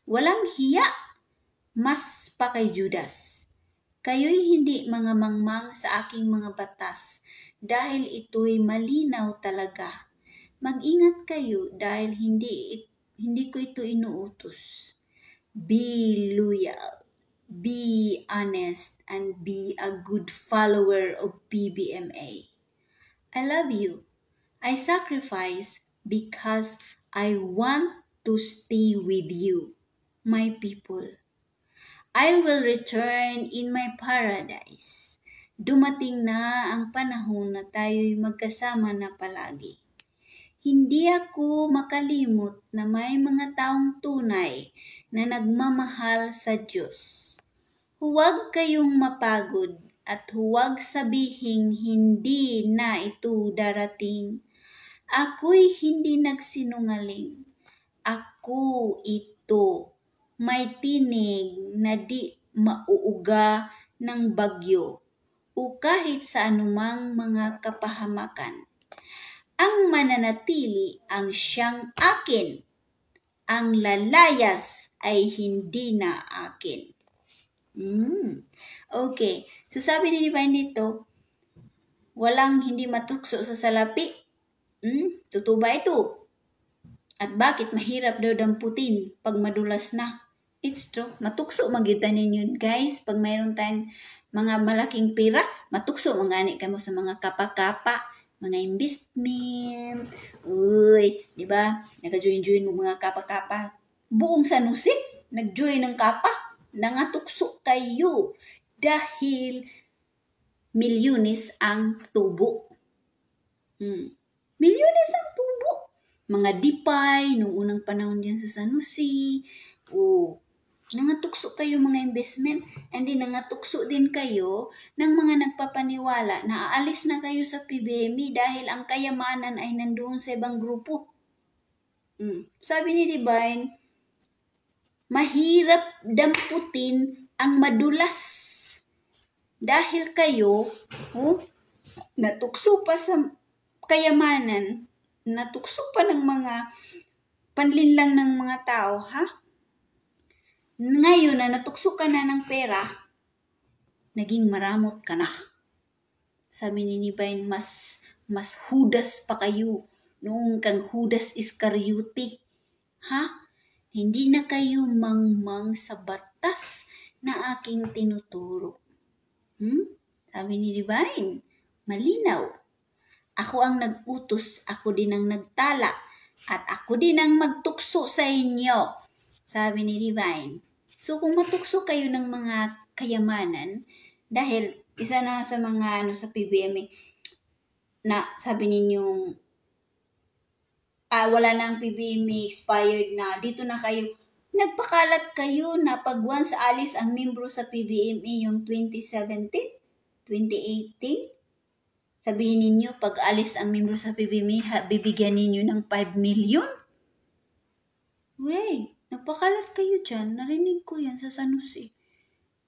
Walang hiya, mas pa kay Judas. Kayo'y hindi mga mangmang sa aking mga batas dahil ito'y malinaw talaga. Mag-ingat kayo dahil hindi ko ito inuutos. Be loyal, be honest, and be a good follower of PBMA. I love you. I sacrifice because I want to stay with you, my people. I will return in my paradise. Dumating na ang panahon na tayo'y magkasama na palagi. Hindi ako makalimot na may mga taong tunay na nagmamahal sa Diyos. Huwag kayong mapagod at huwag sabihing hindi na ito darating. Ako'y hindi nagsinungaling. Ako ito. May tinig na di mauuga ng bagyo o kahit sa anumang mga kapahamakan. Ang mananatili ang siyang akin. Ang lalayas ay hindi na akin. Okay. So sabi ni Divine dito, walang hindi matukso sa salapi. Totoo ba ito? At bakit mahirap daw damputin pag madulas na? It's true. Matukso magyutan ninyo guys. Pag mayroon tayong mga malaking pera, matukso mangani ka mo sa mga kapa-kapa, mga investment. Di ba? Naka-join mo mga kapa-kapa. Buong Sanusi, nag-join ng kapa. Nangatukso kayo dahil milyones ang tubo. Milyones ang tubo. Mga dipay, nung unang panahon dyan sa Sanusi. Nangatukso kayo mga investment, and then nangatukso din kayo ng mga nagpapaniwala na aalis na kayo sa PBMA dahil ang kayamanan ay nandoon sa ibang grupo. Sabi ni Divine, mahirap damputin ang madulas dahil kayo natukso pa sa kayamanan, natukso pa ng mga panlinlang ng mga tao, Ngayon na natukso ka na ng pera, naging maramot ka na. Sabi ni Divine, mas Judas pa kayo noong kang Judas Iscariote. Hindi na kayo mangmang sa batas na aking tinuturo. Sabi ni Divine, malinaw. Ako ang nag-utos, ako din ang nagtala, at ako din ang magtukso sa inyo. Sabi ni Divine. So kung matukso kayo ng mga kayamanan, dahil isa na sa mga sa PBM na sabi ninyong wala na ang PBM expired na, dito na kayo. Nagpakalat kayo na pag once alis ang membro sa PBMA yung 2017, 2018, sabihin ninyo pag alis ang membro sa PBMA, bibigyan ninyo ng 5 million? Wey, nagpakalat kayo dyan. Narinig ko yan sa San Jose.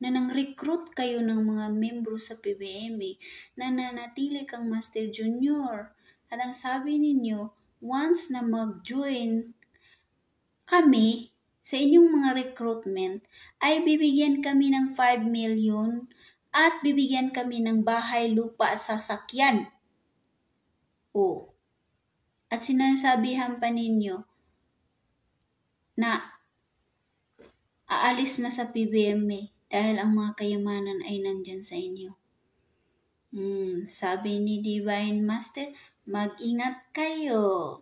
Na nang-recruit kayo ng mga membro sa PBMA na nanatili kang Master Junior. At ang sabi ninyo, once na mag-join kami sa inyong mga recruitment, ay bibigyan kami ng 5 million at bibigyan kami ng bahay, lupa at sasakyan. At sinasabihan pa ninyo na aalis na sa PBMA dahil ang mga kayamanan ay nandyan sa inyo. Sabi ni Divine Master, mag-ingat kayo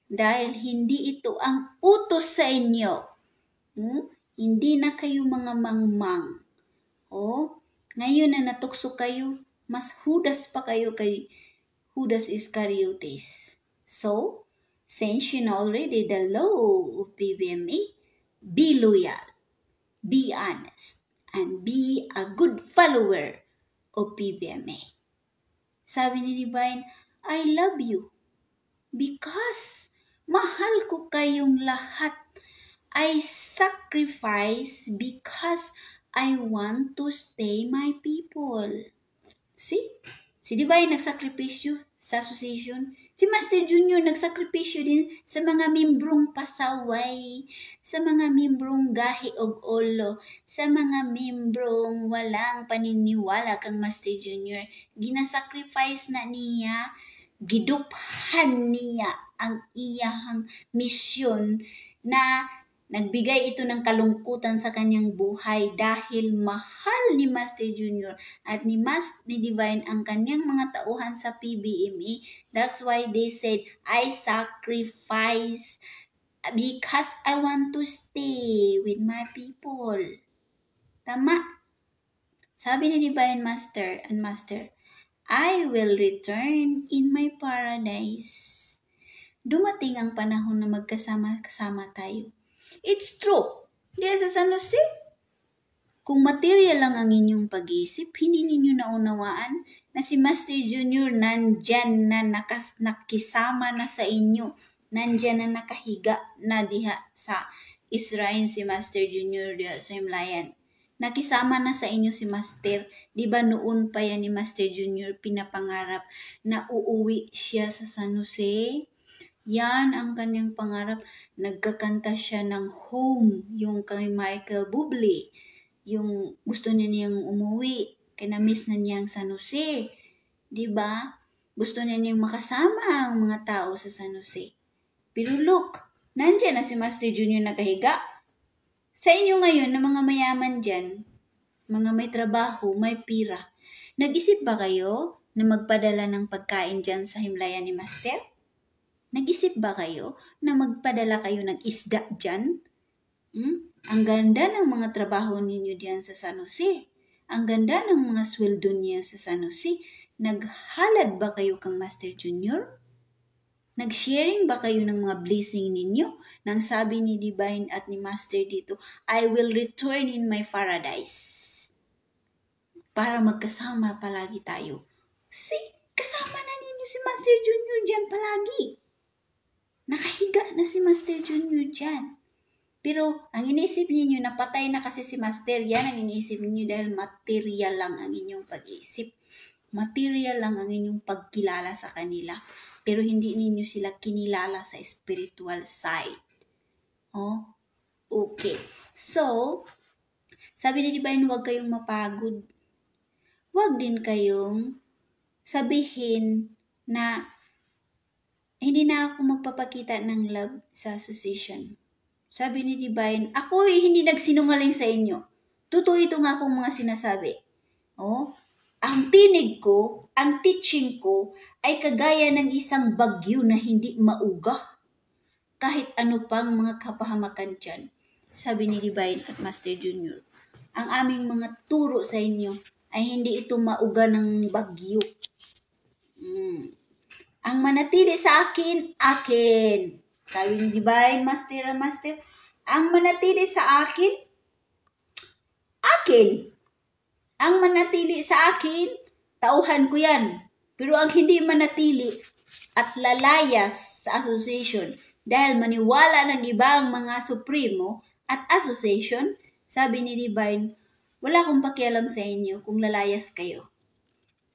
dahil hindi ito ang utos sa inyo. Hindi na kayo mga mangmang. Ngayon na natukso kayo, mas hudas pa kayo kay Judas Iscariotes. So, since you know already the law of PBMA, be loyal, be honest, and be a good follower of PBMA. Sabi ni Divine, I love you because mahal ko kayong lahat. I sacrifice because I want to stay my people. See? Si Divine nagsakripisyo sa association. Si Master Junior nagsakripisyo din sa mga membrong pasaway, sa mga membrong gahi og olo, sa mga membrong walang paniniwala kang Master Junior. Ginasacrifice na niya, giduphan niya ang iyahang misyon na nagbigay ito ng kalungkutan sa kanyang buhay dahil mahal ni Master Junior at ni Divine ang kanyang mga tauhan sa PBMA. That's why they said, I sacrifice because I want to stay with my people. Tama? Sabi ni Divine Master and Master, I will return in my paradise. Dumating ang panahon na magkasama-kasama tayo. It's true. Diyan sa San Jose. Kung material lang ang inyong pag-iisip, hindi ninyo naunawaan na si Master Junior nandyan na nakisama na sa inyo. Nandyan na nakahiga na diha sa Israel si Master Junior diha sa Himlayan. Nakisama na sa inyo si Master. Di ba noon pa yan ni Master Junior pinapangarap na uuwi siya sa San Jose? Yan ang kanyang pangarap. Nagkakanta siya ng Home, yung kay Michael Bublé. Yung gusto niya niyang umuwi. Kaya na-miss na niya ang San Jose. Diba? Gusto niya niyang makasama ang mga tao sa San Jose. Pero look, nandiyan na si Master Junior nakahiga. Sa inyo ngayon na mga mayaman dyan, mga may trabaho, may pira, nag-isip ba kayo na magpadala ng pagkain dyan sa himlayan ni Master? Nag-isip ba kayo na magpadala kayo ng isda dyan? Ang ganda ng mga trabaho ninyo diyan sa San Jose. Ang ganda ng mga sweldo niyo sa San Jose. Naghalad ba kayo kang Master Junior? Nag-sharing ba kayo ng mga blessing ninyo? Nang sabi ni Divine at ni Master dito, I will return in my paradise. Para magkasama palagi tayo. See, kasama na ninyo si Master Junior dyan palagi. Nakahiga na si Master Junior dyan. Pero ang iniisip ninyo, napatay na kasi si Master, yan ang iniisip ninyo dahil material lang ang inyong pag-iisip. Material lang ang inyong pagkilala sa kanila. Pero hindi ninyo sila kinilala sa spiritual side. Okay. So, sabi ni Divine, huwag kayong mapagod. Huwag din kayong sabihin na hindi na ako magpapakita ng love sa association. Sabi ni Divine, ako hindi nagsinungaling sa inyo. Totoo ito nga akong mga sinasabi. Ang tinig ko, ang teaching ko, ay kagaya ng isang bagyo na hindi mauga. Kahit ano pang mga kapahamakan dyan. Sabi ni Divine at Master Junior. Ang aming mga turo sa inyo ay hindi ito mauga ng bagyo. Ang manatili sa akin, akin. Sabi ni Divine, Master, ang manatili sa akin, akin. Ang manatili sa akin, tauhan ko yan. Pero ang hindi manatili at lalayas sa association dahil maniwala ng ibang mga supremo at association, sabi ni Divine, wala akong pakialam sa inyo kung lalayas kayo.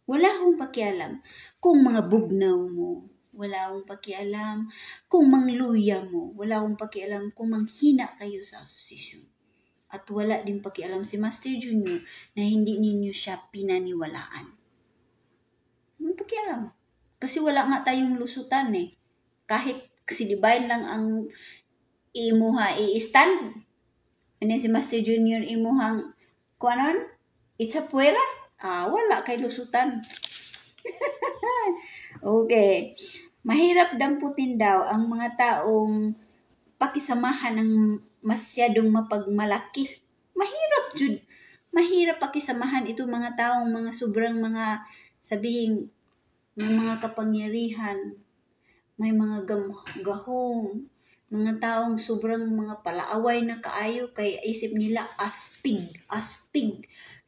Wala akong pakialam kung mga bugnaw mo. Wala akong pakialam kung mangluya mo. Wala akong pakialam kung manghina kayo sa association. At wala din pakialam si Master Junior na hindi ninyo siya pinaniwalaan. Walang pakialam. Kasi wala nga tayong lusutan eh. Kahit si Divine lang ang imuha i-stand. Ano si Master Junior imuhang kuanon? It's a puwera? Wala kay lusutan. Okay. Mahirap damputin daw ang mga taong pakisamahan ng masyadong mapagmalaki. Mahirap, Jud. Mahirap pakisamahan itong mga taong mga sobrang mga sabihin may mga kapangyarihan, may mga gahong, mga taong sobrang mga palaaway na kaayo kay isip nila astig.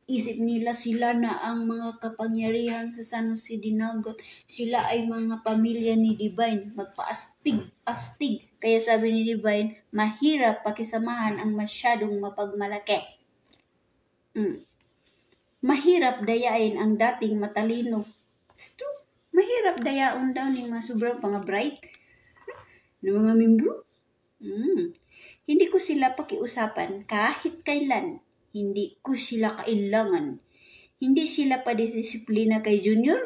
Isip nila sila na ang mga kapangyarihan sa San Jose Dinagat. Sila ay mga pamilya ni Divine. Magpa-astig. Kaya sabi ni Divine, mahirap pakisamahan ang masyadong mapagmalaki. Mahirap dayain ang dating matalino. Mahirap dayaon daw ng mga sobrang bright ng mga membro. Hindi ko sila pakiusapan kahit kailan. Hindi ko sila kailangan. Hindi sila padisiplina kay Junior.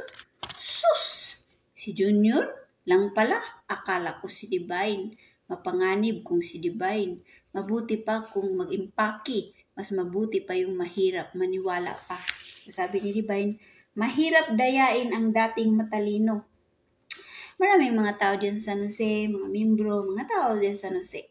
Sus! Si Junior lang pala. Akala ko si Divine. Mapanganib kung si Divine. Mabuti pa kung mag-impaki. Mas mabuti pa yung mahirap. Maniwala pa. Sabi ni Divine, mahirap dayain ang dating matalino. Maraming mga tao dyan sa San Jose, mga membro, mga tao dyan sa San Jose.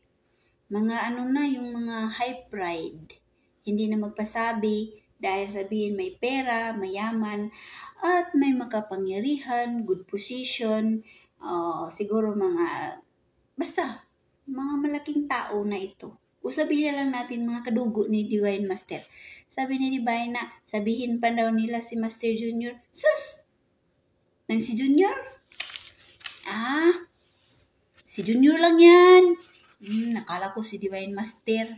Mga yung mga high pride. Hindi na magpasabi dahil sabihin may pera, mayaman, at may makapangyarihan, good position, siguro basta, mga malaking tao na ito. O sabihin na lang natin mga kadugo ni Divine Master. Sabi ni Divine na, sabihin pa daw nila si Master Junior, sus! Nang si Junior? Si Junior lang yan. Nakala ko si Divine Master.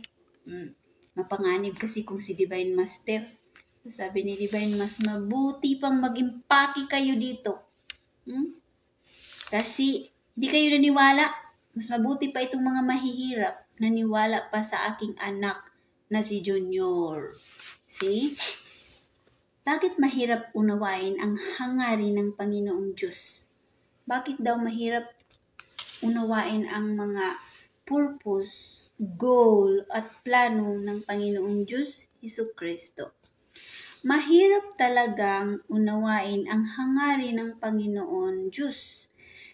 Mapanganib kasi kung si Divine Master. So, sabi ni Divine, mas mabuti pang mag-impake kayo dito. Kasi hindi kayo naniwala. Mas mabuti pa itong mga mahihirap naniwala pa sa aking anak na si Junior. See? Bakit mahirap unawain ang hangarin ng Panginoong Diyos? Bakit daw mahirap unawain ang mga purpose, goal, at plano ng Panginoong Diyos, Jesucristo? Mahirap talagang unawain ang hangarin ng Panginoon Diyos.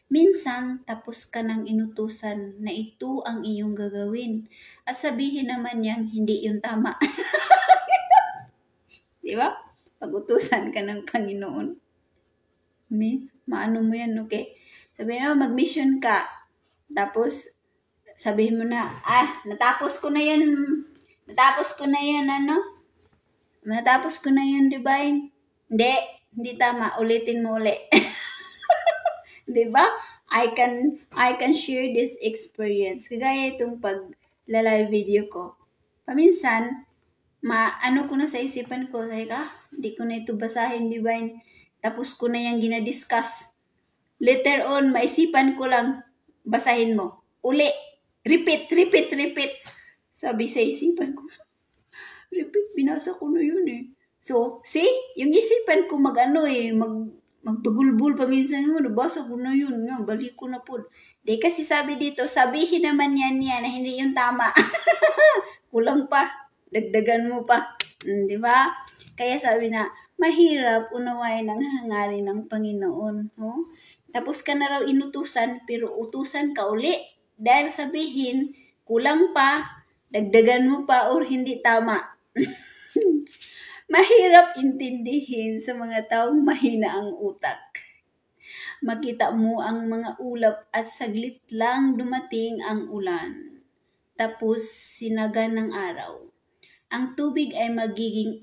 Minsan, tapos ka ng inutusan na ito ang iyong gagawin. At sabihin naman niyang hindi yun tama. Di ba? Pag-utusan ka ng Panginoon. Maano mo yan, okay? Sabihin mo, mag-mission ka. Tapos, sabihin mo na, natapos ko na yan, Divine. Hindi tama, ulitin mo ulit. Diba? I can share this experience. Kagaya itong pag-live video ko. Paminsan, ko na sa isipan ko, hindi ko na ito basahin, Divine. Tapos ko na yung ginadiscuss. Later on, maisipan ko lang, basahin mo. Uli. Repeat. Sabi sa isipan ko, repeat, binasa ko na yun eh. So, see? Yung isipan ko magpagulbul paminsan mo, nabasa ko na yun. Balik ko na po. Di kasi sabi dito, sabihin naman yan na hindi yung tama. Kulang pa. Dagdagan mo pa. Di ba? Kaya sabi na, Mahirap unawain ang hangarin ng Panginoon. No? Tapos ka na raw inutusan, pero utusan ka uli. Dahil sabihin, kulang pa, dagdagan mo pa, or hindi tama. Mahirap intindihin sa mga taong mahina ang utak. Makita mo ang mga ulap at saglit lang dumating ang ulan. Tapos sinaga ng araw. Ang tubig ay magiging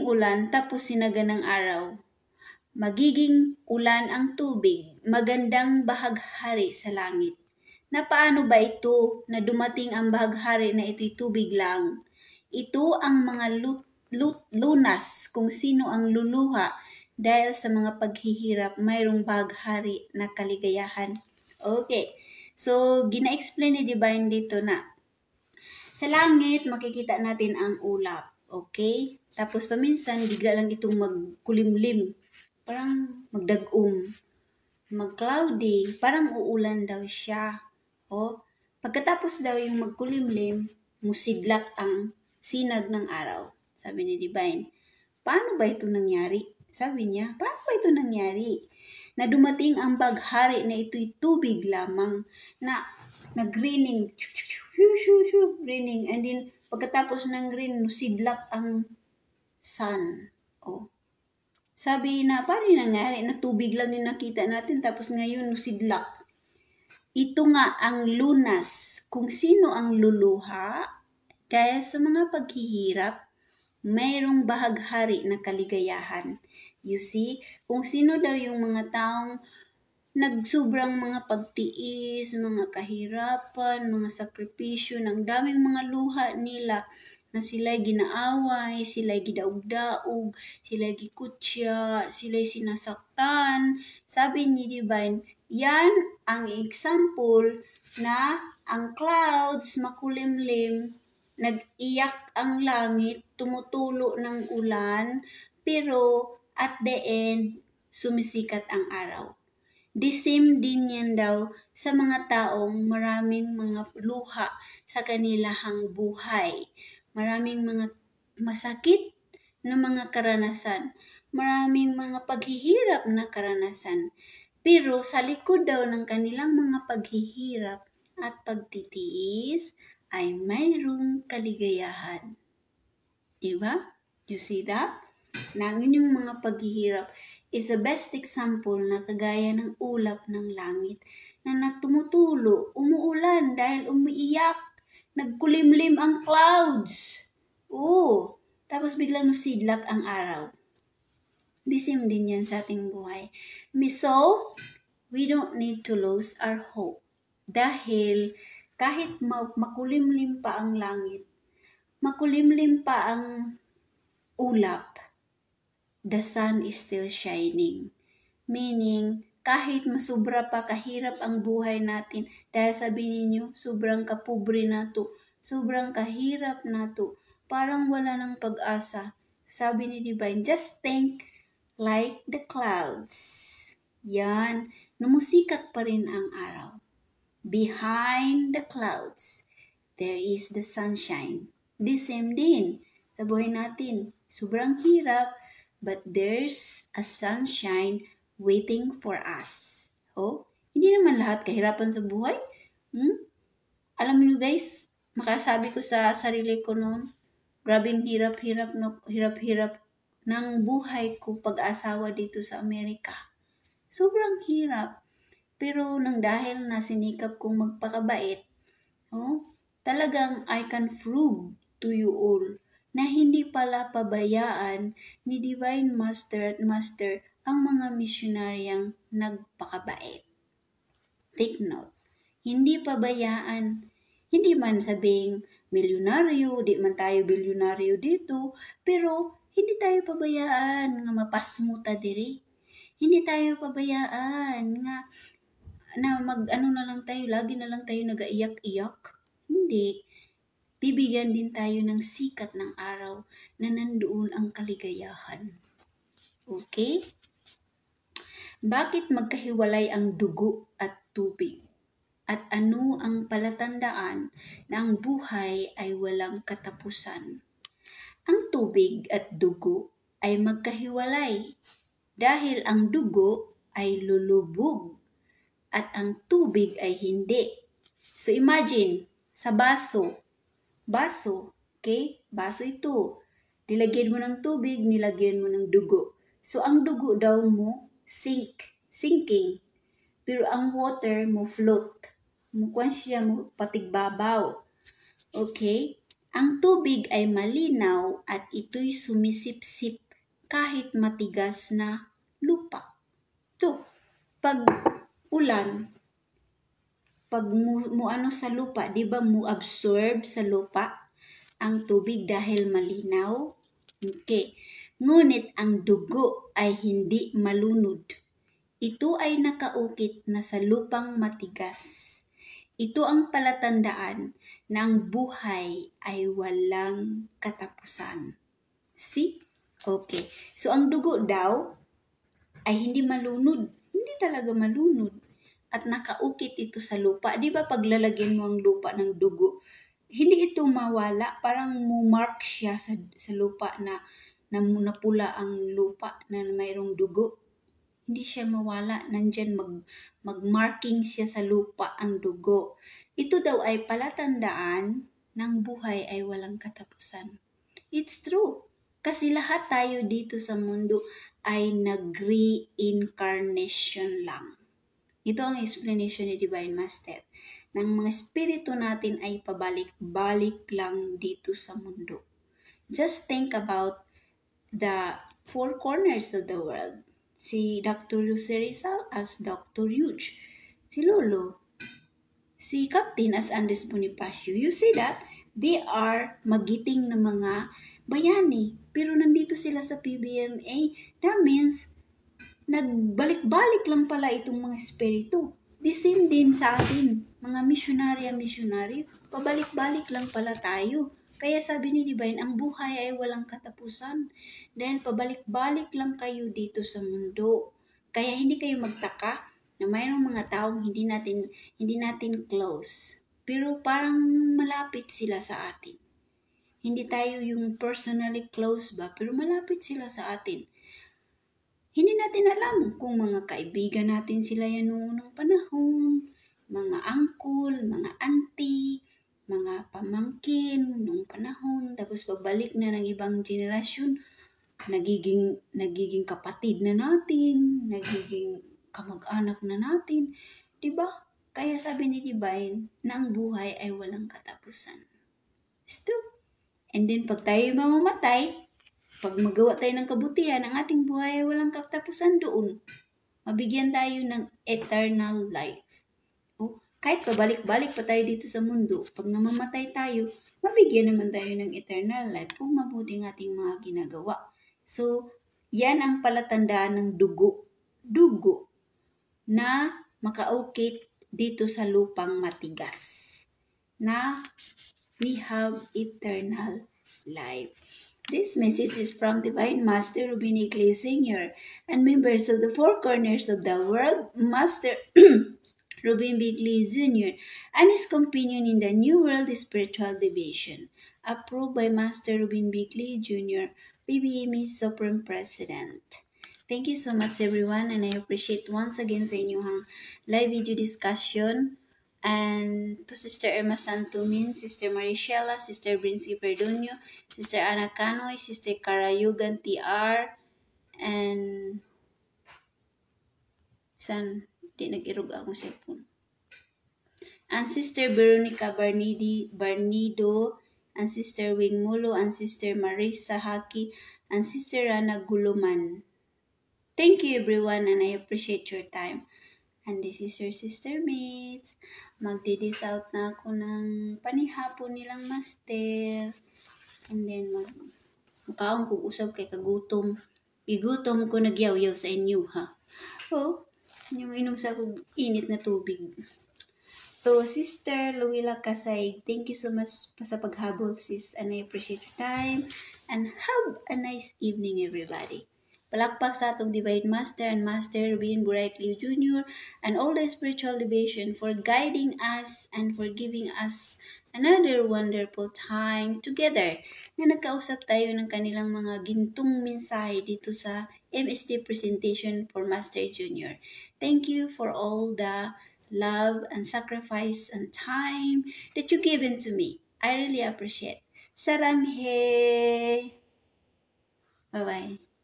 ulan tapos sinaga ng araw. Magiging ulan ang tubig, magandang bahaghari sa langit. Na paano ba ito na dumating ang bahaghari na ito'y tubig lang? Ito ang mga lunas kung sino ang luluha dahil sa mga paghihirap, mayroong bahaghari na kaligayahan. Okay, so gina-explain ni Divine dito na sa langit makikita natin ang ulap. Okay? Tapos paminsan bigla lang itong magkulimlim. Parang magdagom. Mag-cloudy. Parang uulan daw siya. O, pagkatapos daw yung magkulimlim, musidlak ang sinag ng araw. Sabi ni Divine. Paano ba ito nangyari? Sabi niya, paano ba ito nangyari? Na dumating ang baghari na ito'y tubig lamang na nag-greening. Greening. And then, pagkatapos ng green, nusidlak ang sun. Oh. Sabi na, paano nangyari na tubig lang yung nakita natin tapos ngayon nusidlak. Ito nga ang lunas. Kung sino ang luluha dahil sa mga paghihirap, mayroong bahaghari na kaligayahan. You see, kung sino daw yung mga taong nagsobrang mga pagtiis, mga kahirapan, mga sakripisyo, ng daming mga luha nila na sila'y ginaaway, sila'y gidaog-daog, sila'y gikutsya, sila'y sinasaktan. Sabi ni Divine, yan ang example na ang clouds makulimlim, nag-iyak ang langit, tumutulo ng ulan, pero at the end, sumisikat ang araw. The same din yan daw sa mga taong maraming mga luha sa kanilang buhay. Maraming mga masakit na mga karanasan. Maraming mga paghihirap na karanasan. Pero sa likod daw ng kanilang mga paghihirap at pagtitiis ay mayroong kaligayahan. Diba? You see that? Na ang inyong mga paghihirap is the best example na kagaya ng ulap ng langit na natumutulo, umuulan dahil umiiyak, nagkulimlim ang clouds. Oh, tapos biglang nusidlak ang araw. The same din yan sa ating buhay. So, we don't need to lose our hope. Dahil kahit makulimlim pa ang langit, makulimlim pa ang ulap, the sun is still shining. Meaning, kahit masubra pa kahirap ang buhay natin, dahil sabihin ninyo, sobrang kapobre nato, sobrang kahirap nato, parang wala ng pag-asa. Sabi ni Divine, just think like the clouds. Yan, numusikat pa rin ang araw. Behind the clouds, there is the sunshine. The same din sa buhay natin. Sobrang hirap, but there's a sunshine waiting for us. Oh, hindi naman lahat kahirapan sa buhay. Alam niyo guys, makasabi ko sa sarili ko noon, grabing hirap-hirap ng buhay ko pag-asawa dito sa Amerika. Sobrang hirap. Pero nang dahil na sinikap kong magpakabait, talagang I can prove to you all na hindi pala pabayaan ni Divine Master at Master ang mga misyonaryang nagpakabait. Take note, hindi pabayaan. Hindi man sabing milyonaryo, di man tayo bilyonaryo dito, pero hindi tayo pabayaan nga mapasmuta diri. Hindi tayo pabayaan nga na na lang tayo, lagi na lang tayo nagaiyak-iyak. Hindi. Bibigyan din tayo ng sikat ng araw na nandoon ang kaligayahan. Okay? Bakit magkahiwalay ang dugo at tubig? At ano ang palatandaan na ang buhay ay walang katapusan? Ang tubig at dugo ay magkahiwalay dahil ang dugo ay lulubog at ang tubig ay hindi. So imagine, sa baso, okay? Baso ito. Nilagyan mo ng tubig, nilagyan mo ng dugo. So ang dugo daw mo sinking. Pero ang water mo float. Mukwan siya mo patigbabaw. Okay? Ang tubig ay malinaw at ito'y sumisipsip kahit matigas na lupa. So, pag ulan, pag mo ano sa lupa, di ba mo absorb sa lupa ang tubig dahil malinaw? Okay. Ngunit ang dugo ay hindi malunod. Ito ay nakaukit na sa lupang matigas. Ito ang palatandaan na ang buhay ay walang katapusan. See? Okay. So, ang dugo daw ay hindi malunod. Hindi talaga malunod. At nakaukit ito sa lupa. Di ba paglalagyan mo ang lupa ng dugo, hindi ito mawala. Parang mark siya sa lupa na napula ang lupa na mayroong dugo. Hindi siya mawala. Nandyan mag-marking siya sa lupa ang dugo. Ito daw ay palatandaan ng buhay ay walang katapusan. It's true. Kasi lahat tayo dito sa mundo ay nag-reincarnation lang. Ito ang explanation ni Divine Master. Ng mga espiritu natin ay pabalik-balik lang dito sa mundo. Just think about the four corners of the world. Si Dr. Lucy Rizal as Dr. Huge. Si Lolo. Si Captain as Andres Bonifacio. You see that? They are magiting na mga bayani. Pero nandito sila sa PBMA. That means, nagbalik-balik lang pala itong mga espiritu. The same din sa atin. Mga missionary. Pabalik-balik lang pala tayo. Kaya sabi ni Divine, ang buhay ay walang katapusan. Dahil pabalik-balik lang kayo dito sa mundo. Kaya hindi kayo magtaka na mayroong mga taong hindi natin close. Pero parang malapit sila sa atin. Hindi tayo yung personally close ba, pero malapit sila sa atin. Hindi natin alam kung mga kaibigan natin sila yan noong unang panahon, mga uncle, mga auntie, mga pamangkin noong panahon, tapos pabalik na ng ibang generasyon, nagiging kapatid na natin, nagiging kamag-anak na natin, 'di ba? Kaya sabi ni Divine, na ang buhay ay walang katapusan. It's true. And then pag tayo mamamatay, pag magawa tayo ng kabutihan, ang ating buhay ay walang katapusan doon. Mabigyan tayo ng eternal life. Kahit pabalik-balik pa tayo dito sa mundo, pag namamatay tayo, mabigyan naman tayo ng eternal life kung mabuti ang ating mga ginagawa. So, yan ang palatandaan ng dugo na makaukit dito sa lupang matigas na we have eternal life. This message is from Divine Master Rubin Eclipse Sr. and members of the Four Corners of the World, Master Rubin Bigley Jr. and his companion in the New World Spiritual Division, approved by Master Rubin Bigley Jr., PBME Supreme President. Thank you so much everyone, and I appreciate once again sa inyong live video discussion. And to Sister Irma Santumin, Sister Maricela, Sister Brincy Perdonio, Sister Ana Canoy, Sister Karayugan TR, and di nag-irog akong cellphone. And Sister Veronica Barnido, and Sister Wing Mulo, and Sister Marisa Haki, and Sister Rana Guluman. Thank you everyone, and I appreciate your time. And this is your Sister Mates. Magdi-dish out na ako ng panihapon nilang master. And then makaon kong usap kay kagutom. Igutom ko nagyaw-yaw sa inyo ha. Inom sa akong init na tubig. So, Sister Luwila Kasay, thank you so much sa paghabol, sis. And I appreciate your time. And have a nice evening, everybody. Palakpak sa atong Divine Master and Master Ruben Buray Clio Jr. and all the spiritual division for guiding us and for giving us another wonderful time together na nagkausap tayo ng kanilang mga gintong mensahe dito sa MSD presentation for Master Jr. Thank you for all the love and sacrifice and time that you given to me. I really appreciate. Sarang he! Bye-bye.